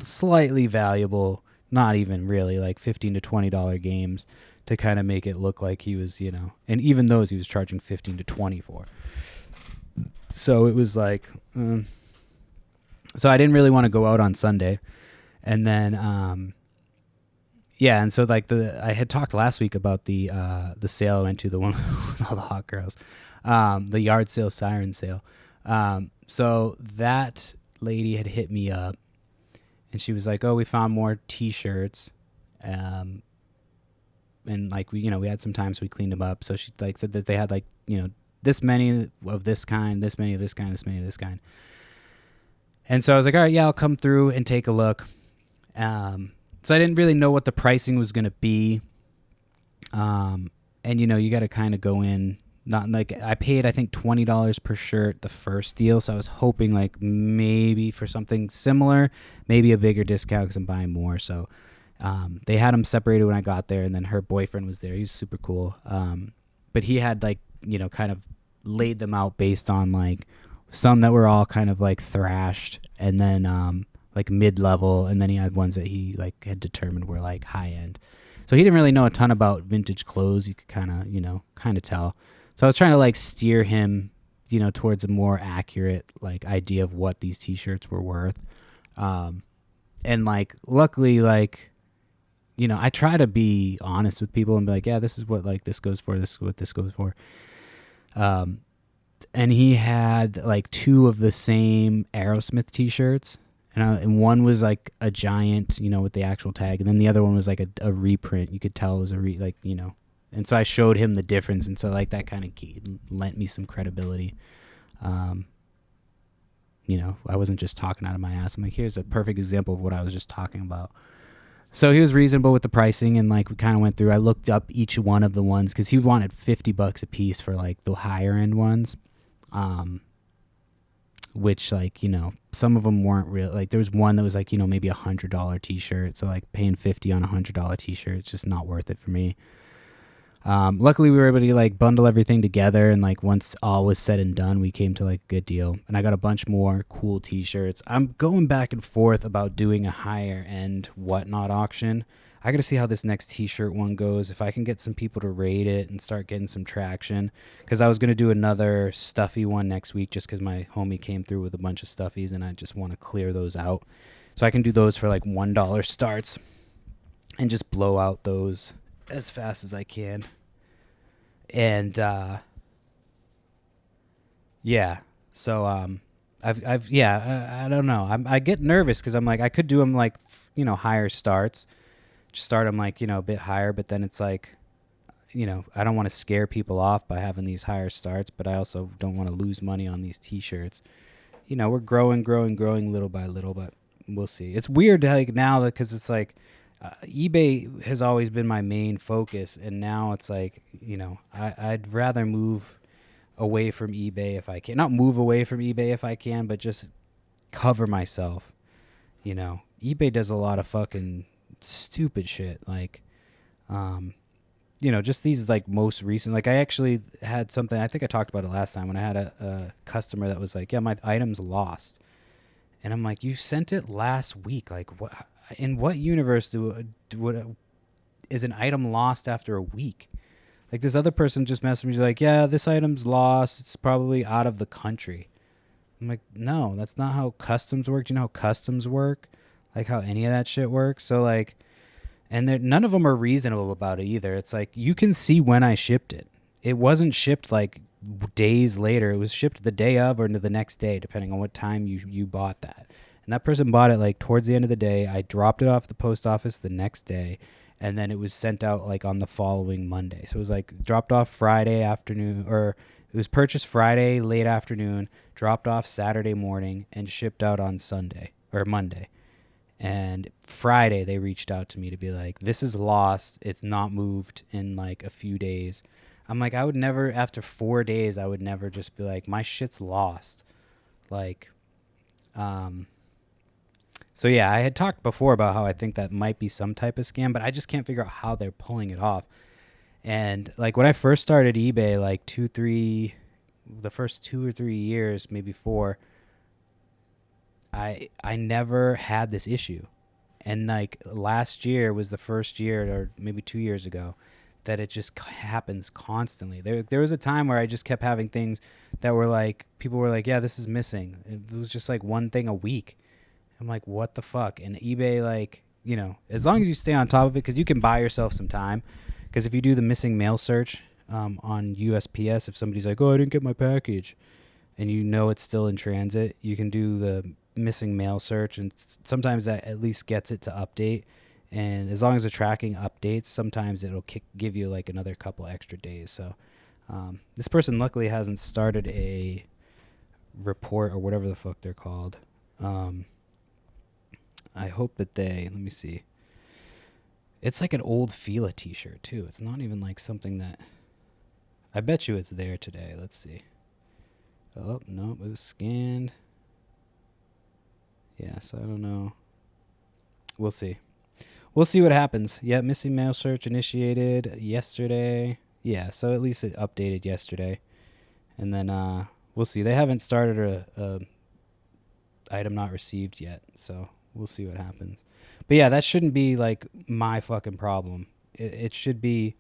slightly valuable, not even really, like $15 to $20 games to kind of make it look like he was, you know, and even those he was charging $15 to $20 for. So it was like, so I didn't really want to go out on Sunday. And then, yeah. And so like I had talked last week about the sale I went to, the one with all the hot girls, the yard sale, siren sale. So that lady had hit me up, and she was like, oh, we found more t-shirts. And like, we had some time, so we cleaned them up. So she like said that they had like, you know, this many of this kind, this many of this kind, this many of this kind. And so I was like, all right, yeah, I'll come through and take a look. So I didn't really know what the pricing was going to be. And, you know, you got to kind of go in, not like, I paid, I think, $20 per shirt the first deal. So I was hoping like maybe for something similar, maybe a bigger discount because I'm buying more. So they had them separated when I got there, and then her boyfriend was there. He was super cool. But he had like, you know, kind of laid them out based on like some that were all kind of like thrashed, and then like mid-level, and then he had ones that he like had determined were like high end. So he didn't really know a ton about vintage clothes. You could kind of tell. So I was trying to like steer him, towards a more accurate like idea of what these t-shirts were worth. And like luckily, like, I try to be honest with people and be like, yeah, this is what like this goes for, this is what this goes for. And he had like 2 of the same Aerosmith t-shirts, and one was like a giant, with the actual tag, and then the other one was like a reprint. You could tell it was and so I showed him the difference, and so like that kind of lent me some credibility. I wasn't just talking out of my ass. I'm like, here's a perfect example of what I was just talking about. So he was reasonable with the pricing, and like we kind of went through. I looked up each one of the ones because he wanted $50 a piece for like the higher end ones, which like some of them weren't real. Like there was one that was like maybe $100 t-shirt. So like paying $50 on $100 t-shirt, it's just not worth it for me. Luckily we were able to like bundle everything together, and like once all was said and done, we came to like a good deal, and I got a bunch more cool t-shirts. I'm going back and forth about doing a higher end whatnot auction. I got to see how this next t-shirt one goes, if I can get some people to raid it and start getting some traction, because I was going to do another stuffy one next week just because my homie came through with a bunch of stuffies, and I just want to clear those out. So I can do those for like $1 starts and just blow out those as fast as I can. And yeah, so I don't know. I get nervous because I'm like, I could do them like higher starts, just start them like a bit higher, but then it's like I don't want to scare people off by having these higher starts, but I also don't want to lose money on these t-shirts. We're growing little by little, but we'll see. It's weird like now because it's like eBay has always been my main focus, and now it's like I'd rather move away from eBay if I can. Not move away from eBay if I can, but just cover myself. eBay does a lot of fucking stupid shit, like just these like most recent, like I actually had something, I think I talked about it last time, when I had a customer that was like, yeah, my item's lost. And I'm like, you sent it last week. Like, what? In what universe is an item lost after a week? Like, this other person just messaged me like, yeah, this item's lost. It's probably out of the country. I'm like, no, that's not how customs work. Do you know how customs work? Like, how any of that shit works? So, like, and none of them are reasonable about it either. It's like, you can see when I shipped it. It wasn't shipped like days later. It was shipped the day of or into the next day, depending on what time you bought that. And that person bought it like towards the end of the day. I dropped it off at the post office the next day, and then it was sent out like on the following Monday. So it was like dropped off Friday afternoon, or it was purchased Friday late afternoon, dropped off Saturday morning, and shipped out on Sunday or Monday. And Friday they reached out to me to be like, this is lost. It's not moved in like a few days. I'm like, I would never, after 4 days, I would never just be like, my shit's lost. Like, so yeah, I had talked before about how I think that might be some type of scam, but I just can't figure out how they're pulling it off. And like when I first started eBay, like the first 2 or 3 years, maybe 4, I never had this issue. And like last year was the first year, or maybe 2 years ago, that it just happens constantly. There was a time where I just kept having things that were like, people were like, yeah, this is missing. It was just like one thing a week. I'm like, what the fuck? And eBay, like, as long as you stay on top of it, because you can buy yourself some time. Because if you do the missing mail search on USPS, if somebody's like, oh, I didn't get my package, and it's still in transit, you can do the missing mail search, and sometimes that at least gets it to update. And as long as the tracking updates, sometimes it'll give you like another couple extra days. So this person luckily hasn't started a report or whatever the fuck they're called. I hope that let me see. It's like an old Fila t-shirt too. It's not even like something that, I bet you it's there today. Let's see. Oh, no, it was scanned. Yeah, so I don't know. We'll see. We'll see what happens. Yeah, missing mail search initiated yesterday. Yeah, so at least it updated yesterday. And then we'll see. They haven't started a item not received yet, so we'll see what happens. But yeah, that shouldn't be like my fucking problem. It should be,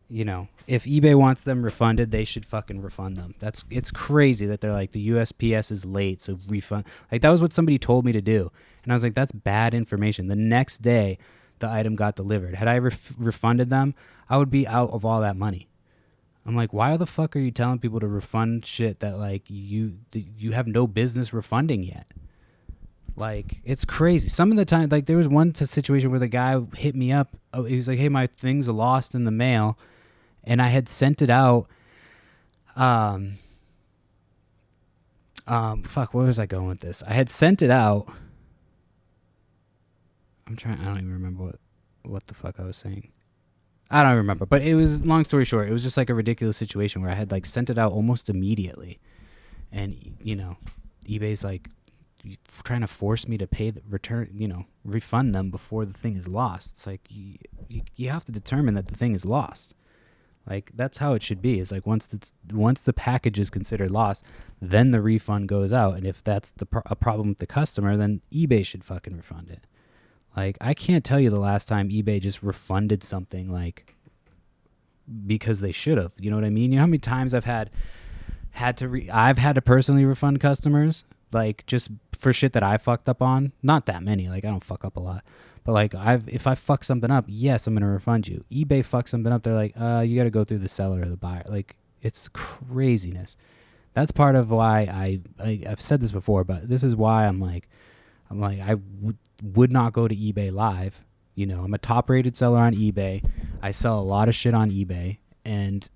if eBay wants them refunded, they should fucking refund them. It's crazy that they're like, the USPS is late, so refund. Like, that was what somebody told me to do, and I was like, that's bad information. The next day, the item got delivered. Had I refunded them, I would be out of all that money. I'm like, why the fuck are you telling people to refund shit that like you have no business refunding yet? Like, it's crazy. Some of the time, like, there was one situation where the guy hit me up. Oh, he was like, hey, my things are lost in the mail, and I had sent it out. Fuck, where was I going with this? I had sent it out. I don't even remember what the fuck I was saying. I don't remember, but it was, long story short, it was just like a ridiculous situation where I had like sent it out almost immediately, and eBay's like trying to force me to pay the return, refund them before the thing is lost. It's like you have to determine that the thing is lost. Like, that's how it should be. It's like once the package is considered lost, then the refund goes out, and if that's a problem with the customer, then eBay should fucking refund it. Like, I can't tell you the last time eBay just refunded something, like, because they should have. You know what I mean? You know how many times I've had to personally refund customers, like, just for shit that I fucked up on? Not that many. Like, I don't fuck up a lot. But, like, if I fuck something up, yes, I'm going to refund you. eBay fucks something up, they're like, you got to go through the seller or the buyer. Like, it's craziness. That's part of why I've said this before, but this is why I'm like, I would not go to eBay Live. I'm a top-rated seller on eBay. I sell a lot of shit on eBay, and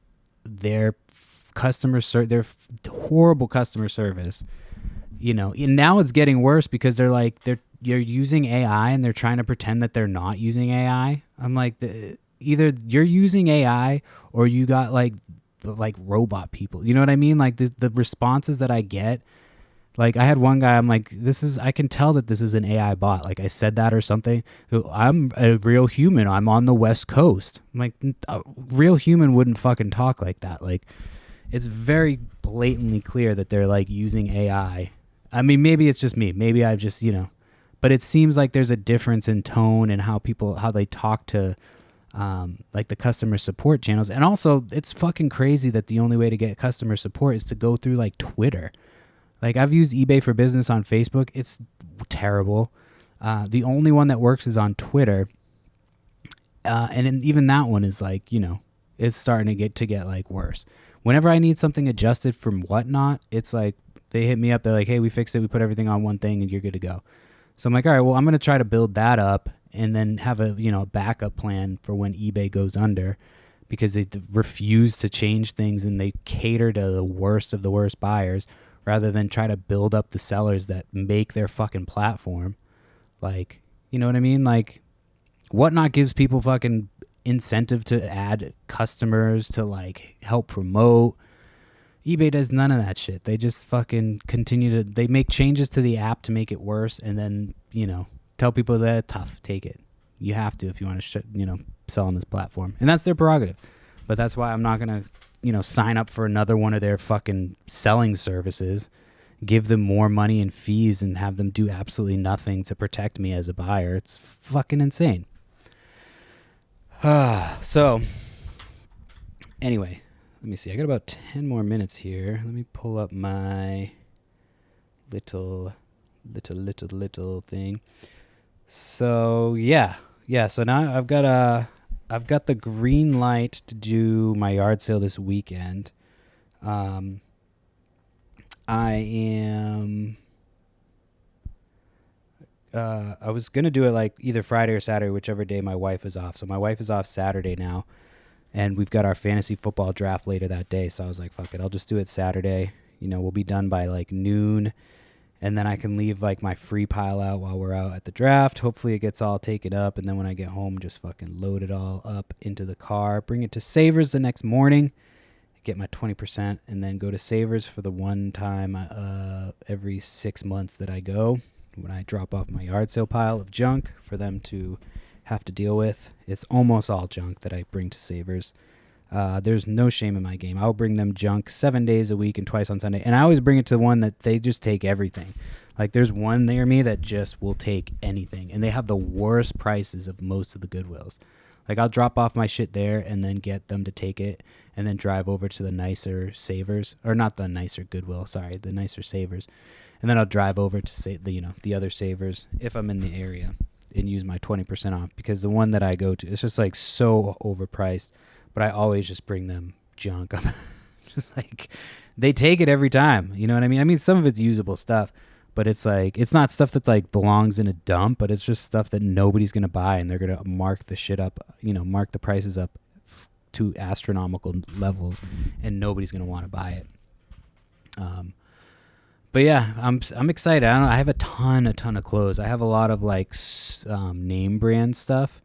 their their horrible customer service. And now it's getting worse because you're using AI and they're trying to pretend that they're not using AI. I'm like, either you're using AI or you got like robot people. You know what I mean? Like, the responses that I get. Like, I had one guy, I'm like, I can tell that this is an AI bot. Like, I said that or something. I'm a real human. I'm on the West Coast. I'm like, a real human wouldn't fucking talk like that. Like, it's very blatantly clear that they're, like, using AI. I mean, maybe it's just me. Maybe I've just, but it seems like there's a difference in tone and how they talk to, like, the customer support channels. And also, it's fucking crazy that the only way to get customer support is to go through, like, Twitter. Like, I've used eBay for Business on Facebook. It's terrible. The only one that works is on Twitter. And even that one is like, it's starting to get like worse. Whenever I need something adjusted from Whatnot, it's like they hit me up. They're like, hey, we fixed it. We put everything on one thing and you're good to go. So I'm like, all right, well, I'm going to try to build that up and then have a backup plan for when eBay goes under, because they refuse to change things and they cater to the worst of the worst buyers, rather than try to build up the sellers that make their fucking platform. Like, you know what I mean? Like, Whatnot gives people fucking incentive to add customers, to, like, help promote. eBay does none of that shit. They just fucking they make changes to the app to make it worse, and then, tell people that tough, take it. You have to if you want to, sell on this platform. And that's their prerogative. But that's why I'm not going to, sign up for another one of their fucking selling services, give them more money and fees, and have them do absolutely nothing to protect me as a buyer. It's fucking insane. So, anyway, let me see. I got about 10 more minutes here. Let me pull up my little thing. So, yeah. So now I've got the green light to do my yard sale this weekend. I was going to do it like either Friday or Saturday, whichever day my wife is off. So my wife is off Saturday now, and we've got our fantasy football draft later that day. So I was like, fuck it, I'll just do it Saturday. We'll be done by like noon, and then I can leave like my free pile out while we're out at the draft. Hopefully it gets all taken up, and then when I get home, just fucking load it all up into the car, bring it to Savers the next morning, get my 20%, and then go to Savers for the one time every 6 months that I go, when I drop off my yard sale pile of junk for them to have to deal with. It's almost all junk that I bring to Savers. There's no shame in my game. I'll bring them junk 7 days a week and twice on Sunday. And I always bring it to one that they just take everything. Like there's one near me that just will take anything. And they have the worst prices of most of the Goodwills. Like I'll drop off my shit there and then get them to take it and then drive over to the nicer Savers. Or not the nicer Goodwill, sorry, the nicer Savers. And then I'll drive over to say the other Savers if I'm in the area and use my 20% off, because the one that I go to, it's just like so overpriced. But I always just bring them junk. I'm just like, they take it every time. You know what I mean? I mean, some of it's usable stuff, but it's like, it's not stuff that like belongs in a dump, but it's just stuff that nobody's going to buy, and they're going to mark the shit up, mark the prices up to astronomical levels, and nobody's going to want to buy it. But yeah, I'm excited. I have a ton of clothes. I have a lot of like name brand stuff.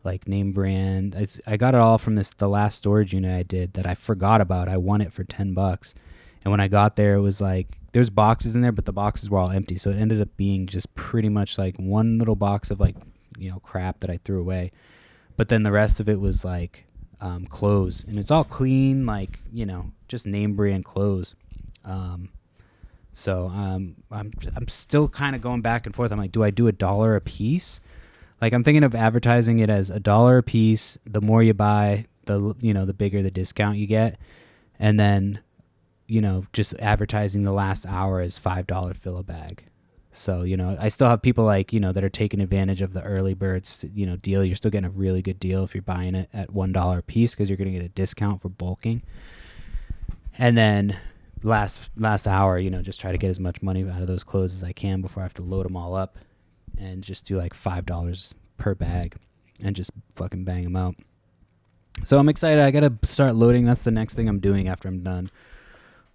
Like name brand, I got it all from the last storage unit I did that I forgot about. I won it for $10, and when I got there, it was like there's boxes in there, but the boxes were all empty, so it ended up being just pretty much like one little box of like crap that I threw away, but then the rest of it was like clothes, and it's all clean, like just name brand clothes. So I'm still kind of going back and forth. I'm like, do I do $1 a piece? Like I'm thinking of advertising it as $1 a piece. The more you buy, the bigger the discount you get, and then, just advertising the last hour as $5 fill a bag. So I still have people like that are taking advantage of the early birds deal. You're still getting a really good deal if you're buying it at $1 a piece, because you're going to get a discount for bulking. And then last hour, just try to get as much money out of those clothes as I can before I have to load them all up. And just do like $5 per bag and just fucking bang them out. So I'm excited. I got to start loading. That's the next thing I'm doing after I'm done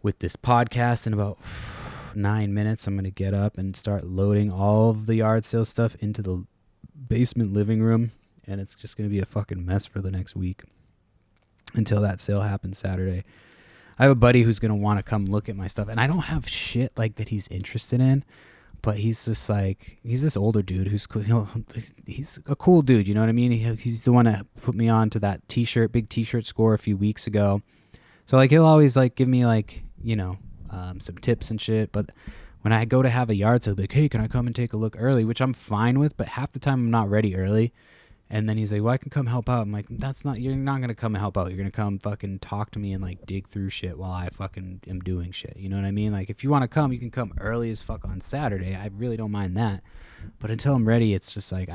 with this podcast. In about 9 minutes, I'm going to get up and start loading all of the yard sale stuff into the basement living room. And it's just going to be a fucking mess for the next week until that sale happens Saturday. I have a buddy who's going to want to come look at my stuff. And I don't have shit like that he's interested in. But he's just like, he's this older dude who's cool. He's a cool dude, you know what I mean? He's the one that put me on to that big t-shirt score a few weeks ago. So like he'll always like give me like, some tips and shit. But when I go to have a yard sale, he'll be like, hey, can I come and take a look early? Which I'm fine with, but half the time I'm not ready early. And then he's like, well, I can come help out. I'm like, you're not going to come and help out. You're going to come fucking talk to me and like dig through shit while I fucking am doing shit. You know what I mean? Like if you want to come, you can come early as fuck on Saturday. I really don't mind that. But until I'm ready, it's just like,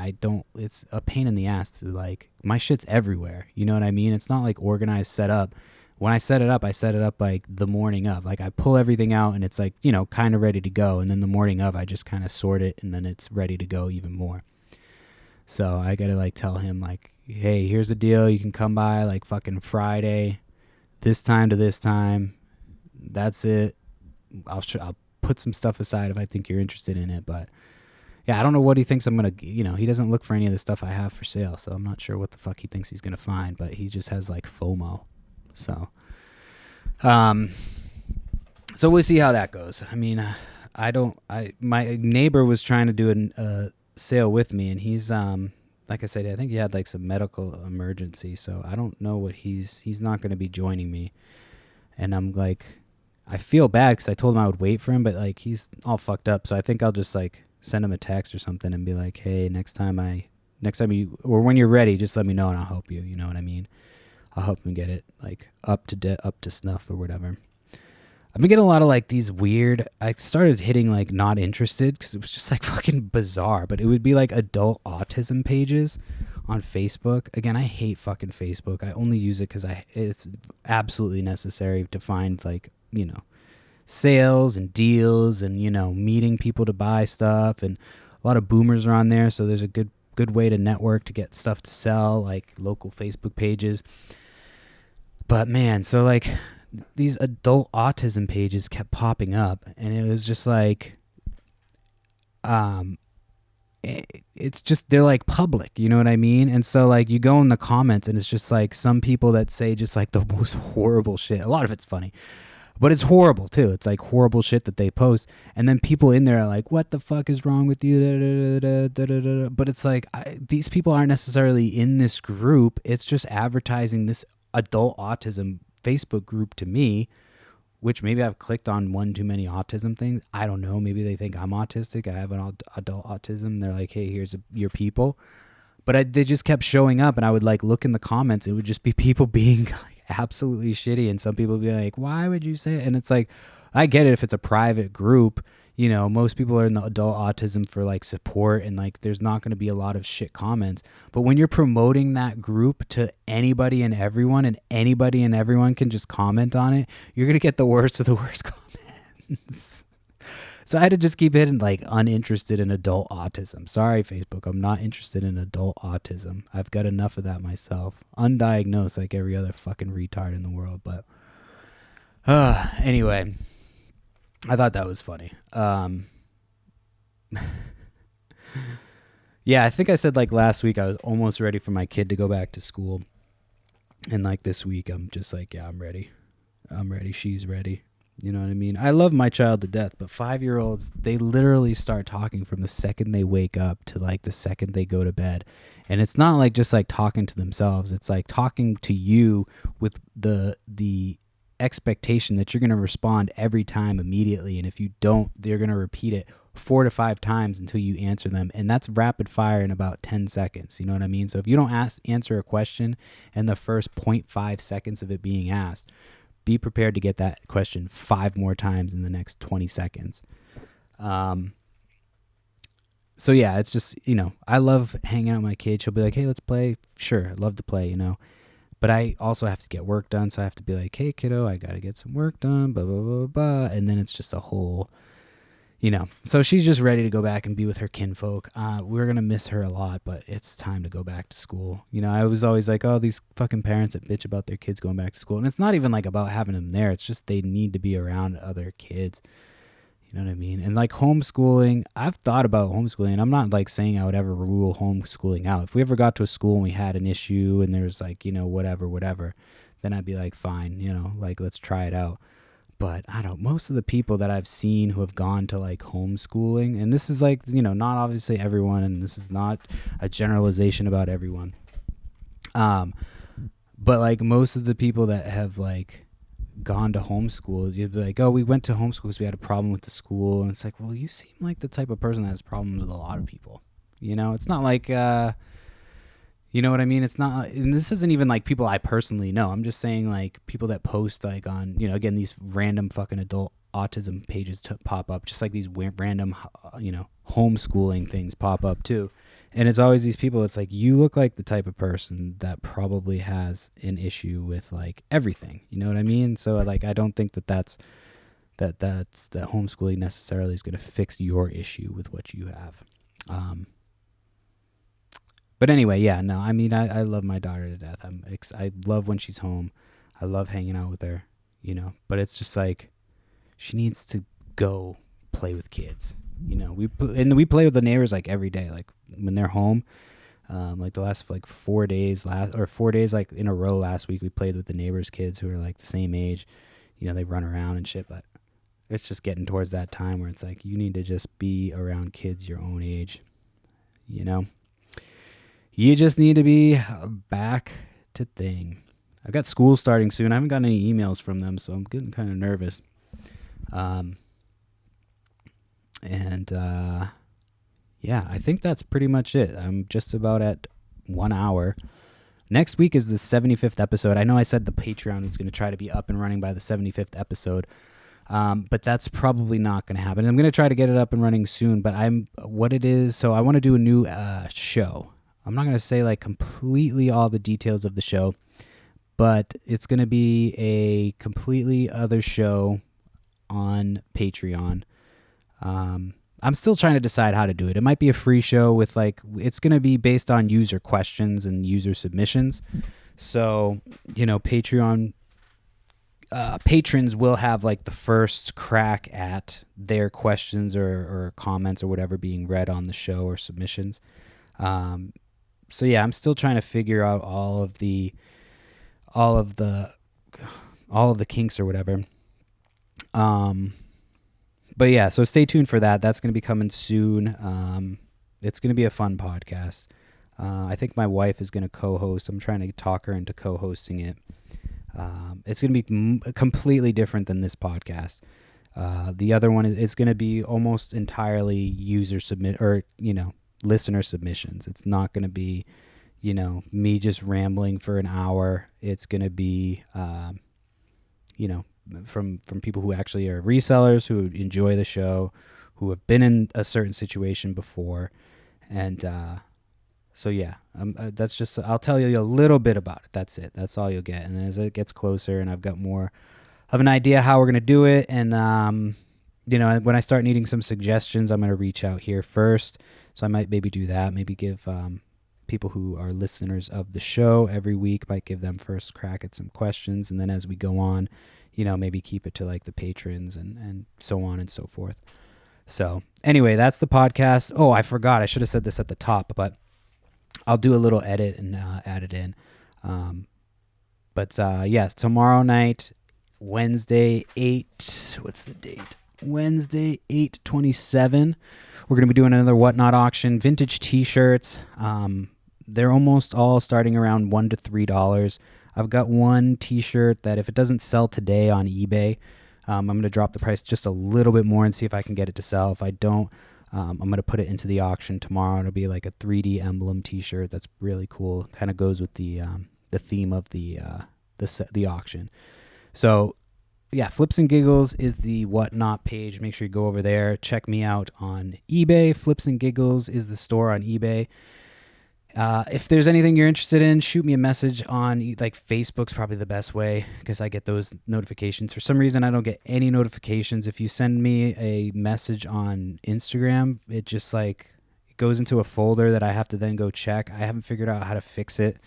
it's a pain in the ass to like, my shit's everywhere. You know what I mean? It's not like organized, set up. When I set it up like the morning of. Like I pull everything out and it's like, kind of ready to go. And then the morning of, I just kind of sort it and then it's ready to go even more. So I got to like tell him like, hey, here's the deal. You can come by like fucking Friday, this time to this time. That's it. I'll put some stuff aside if I think you're interested in it. But yeah, I don't know what he thinks I'm going to, he doesn't look for any of the stuff I have for sale. So I'm not sure what the fuck he thinks he's going to find, but he just has like FOMO. So, so we'll see how that goes. I mean, my neighbor was trying to do a sale with me, and he's like I said, I think he had like some medical emergency, so I don't know what he's not going to be joining me. And I'm like, I feel bad because I told him I would wait for him, but like he's all fucked up, so I think I'll just like send him a text or something and be like, hey, next time you, or when you're ready, just let me know and I'll help you. You know what I mean? I'll help him get it like up to snuff or whatever. I've been getting a lot of like these weird, I started hitting like not interested because it was just like fucking bizarre, but it would be like adult autism pages on Facebook. Again, I hate fucking Facebook. I only use it because it's absolutely necessary to find like, sales and deals and, meeting people to buy stuff. And a lot of boomers are on there. So there's a good way to network to get stuff to sell, like local Facebook pages. But man, so like these adult autism pages kept popping up, and it was just like, it's just, they're like public, you know what I mean? And so like you go in the comments and it's just like some people that say just like the most horrible shit. A lot of it's funny, but it's horrible too. It's like horrible shit that they post. And then people in there are like, what the fuck is wrong with you? But it's like, these people aren't necessarily in this group. It's just advertising this adult autism Facebook group to me, which maybe I've clicked on one too many autism things. I don't know. Maybe they think I'm autistic. I have an adult autism. They're like, hey, here's your people. But they just kept showing up, and I would like look in the comments. It would just be people being like absolutely shitty, and some people would be like, why would you say it? And it's like, I get it if it's a private group. You know, most people are in the adult autism for like support, and like there's not going to be a lot of shit comments. But when you're promoting that group to anybody and everyone, and anybody and everyone can just comment on it, you're going to get the worst of the worst comments. So I had to just keep hitting like uninterested in adult autism. Sorry, Facebook. I'm not interested in adult autism. I've got enough of that myself. Undiagnosed like every other fucking retard in the world. But anyway, I thought that was funny. Yeah, I think I said like last week I was almost ready for my kid to go back to school. And like this week I'm just like, yeah, I'm ready. I'm ready. She's ready. You know what I mean? I love my child to death, but 5-year-olds, they literally start talking from the second they wake up to like the second they go to bed. And it's not like just like talking to themselves. It's like talking to you with the expectation that you're going to respond every time immediately. And if you don't, they're going to repeat it 4 to 5 times until you answer them. And that's rapid fire in about 10 seconds. You know what I mean? So if you don't answer a question in the first 0.5 seconds of it being asked, be prepared to get that question 5 more times in the next 20 seconds. So yeah, it's just, you know, I love hanging out with my kid. She'll be like, hey, let's play. Sure. I'd love to play, you know, but I also have to get work done. So I have to be like, hey kiddo, I got to get some work done, blah, blah, blah, blah. And then it's just a whole, you know, so she's just ready to go back and be with her kinfolk. We're going to miss her a lot, but it's time to go back to school. You know, I was always like, oh, these fucking parents that bitch about their kids going back to school. And it's not even like about having them there. It's just they need to be around other kids. You know what I mean? And like homeschooling, I've thought about homeschooling, and I'm not like saying I would ever rule homeschooling out. If we ever got to a school and we had an issue and there's like, you know, whatever, then I'd be like, fine, you know, like let's try it out. But I don't, most of the people that I've seen who have gone to like homeschooling, and this is like, you know, not obviously everyone, and this is not a generalization about everyone. But like most of the people that have like gone to homeschool, you'd be like, oh, we went to homeschool because we had a problem with the school. And it's like, well, you seem like the type of person that has problems with a lot of people. You know, it's not like, you know what I mean? It's not, and this isn't even like people I personally know. I'm just saying like people that post like on, you know, again, these random fucking adult autism pages pop up, just like these random, you know, homeschooling things pop up too. And it's always these people. It's like, you look like the type of person that probably has an issue with like everything. You know what I mean? So like, I don't think that homeschooling necessarily is going to fix your issue with what you have. But anyway, yeah, no, I mean, I love my daughter to death. I love when she's home. I love hanging out with her, you know, but it's just like, she needs to go play with kids. You know, we play with the neighbors like every day, like when they're home. Like the last like 4 days like in a row last week, we played with the neighbors' kids who are like the same age. You know, they run around and shit, but it's just getting towards that time where it's like, you need to just be around kids your own age, you know? You just need to be back to thing. I've got school starting soon. I haven't gotten any emails from them, so I'm getting kind of nervous. Yeah, I think that's pretty much it. I'm just about at 1 hour. Next week is the 75th episode. I know I said the Patreon was going to try to be up and running by the 75th episode, but that's probably not going to happen. I'm going to try to get it up and running soon, but so I want to do a new show. I'm not going to say like completely all the details of the show, but it's going to be a completely other show on Patreon. I'm still trying to decide how to do it. It might be a free show with like, it's going to be based on user questions and user submissions. So, you know, Patreon patrons will have like the first crack at their questions or comments or whatever being read on the show or submissions. So yeah, I'm still trying to figure out all of the kinks or whatever. But yeah, so stay tuned for that. That's going to be coming soon. It's going to be a fun podcast. I think my wife is going to co-host. I'm trying to talk her into co-hosting it. It's going to be completely different than this podcast. The other one is going to be almost entirely user submit or listener submissions. It's not going to be me just rambling for an hour. It's going to be from people who actually are resellers, who enjoy the show, who have been in a certain situation before, and so yeah, that's just, I'll tell you a little bit about it. That's it. That's all you'll get. And then as it gets closer and I've got more of an idea how we're going to do it, and when I start needing some suggestions, I'm going to reach out here first. So I might maybe do that, maybe give people who are listeners of the show every week, might give them first crack at some questions, and then as we go on, maybe keep it to like the patrons and so on and so forth. So anyway, that's the podcast. Oh, I forgot. I should have said this at the top, but I'll do a little edit and add it in. Tomorrow night, Wednesday, what's the date? Wednesday, 8/27. We're going to be doing another Whatnot auction. Vintage t-shirts. They're almost all starting around $1 to $3. I've got one t-shirt that if it doesn't sell today on eBay, I'm going to drop the price just a little bit more and see if I can get it to sell. If I don't, I'm going to put it into the auction tomorrow. It'll be like a 3D emblem t-shirt that's really cool. Kind of goes with the theme of the auction. So yeah, Flips and Giggles is the Whatnot page. Make sure you go over there. Check me out on eBay. Flips and Giggles is the store on eBay. If there's anything you're interested in, shoot me a message on Facebook's probably the best way because I get those notifications. For some reason, I don't get any notifications. If you send me a message on Instagram, it just it goes into a folder that I have to then go check. I haven't figured out how to fix it.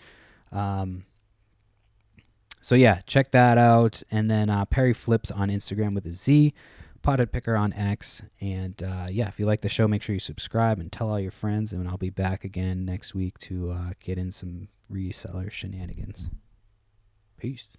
So yeah, check that out. And then Perry Flips on Instagram with a Z. Potted Picker on X. And if you like the show, make sure you subscribe and tell all your friends. And I'll be back again next week to get in some reseller shenanigans. Peace.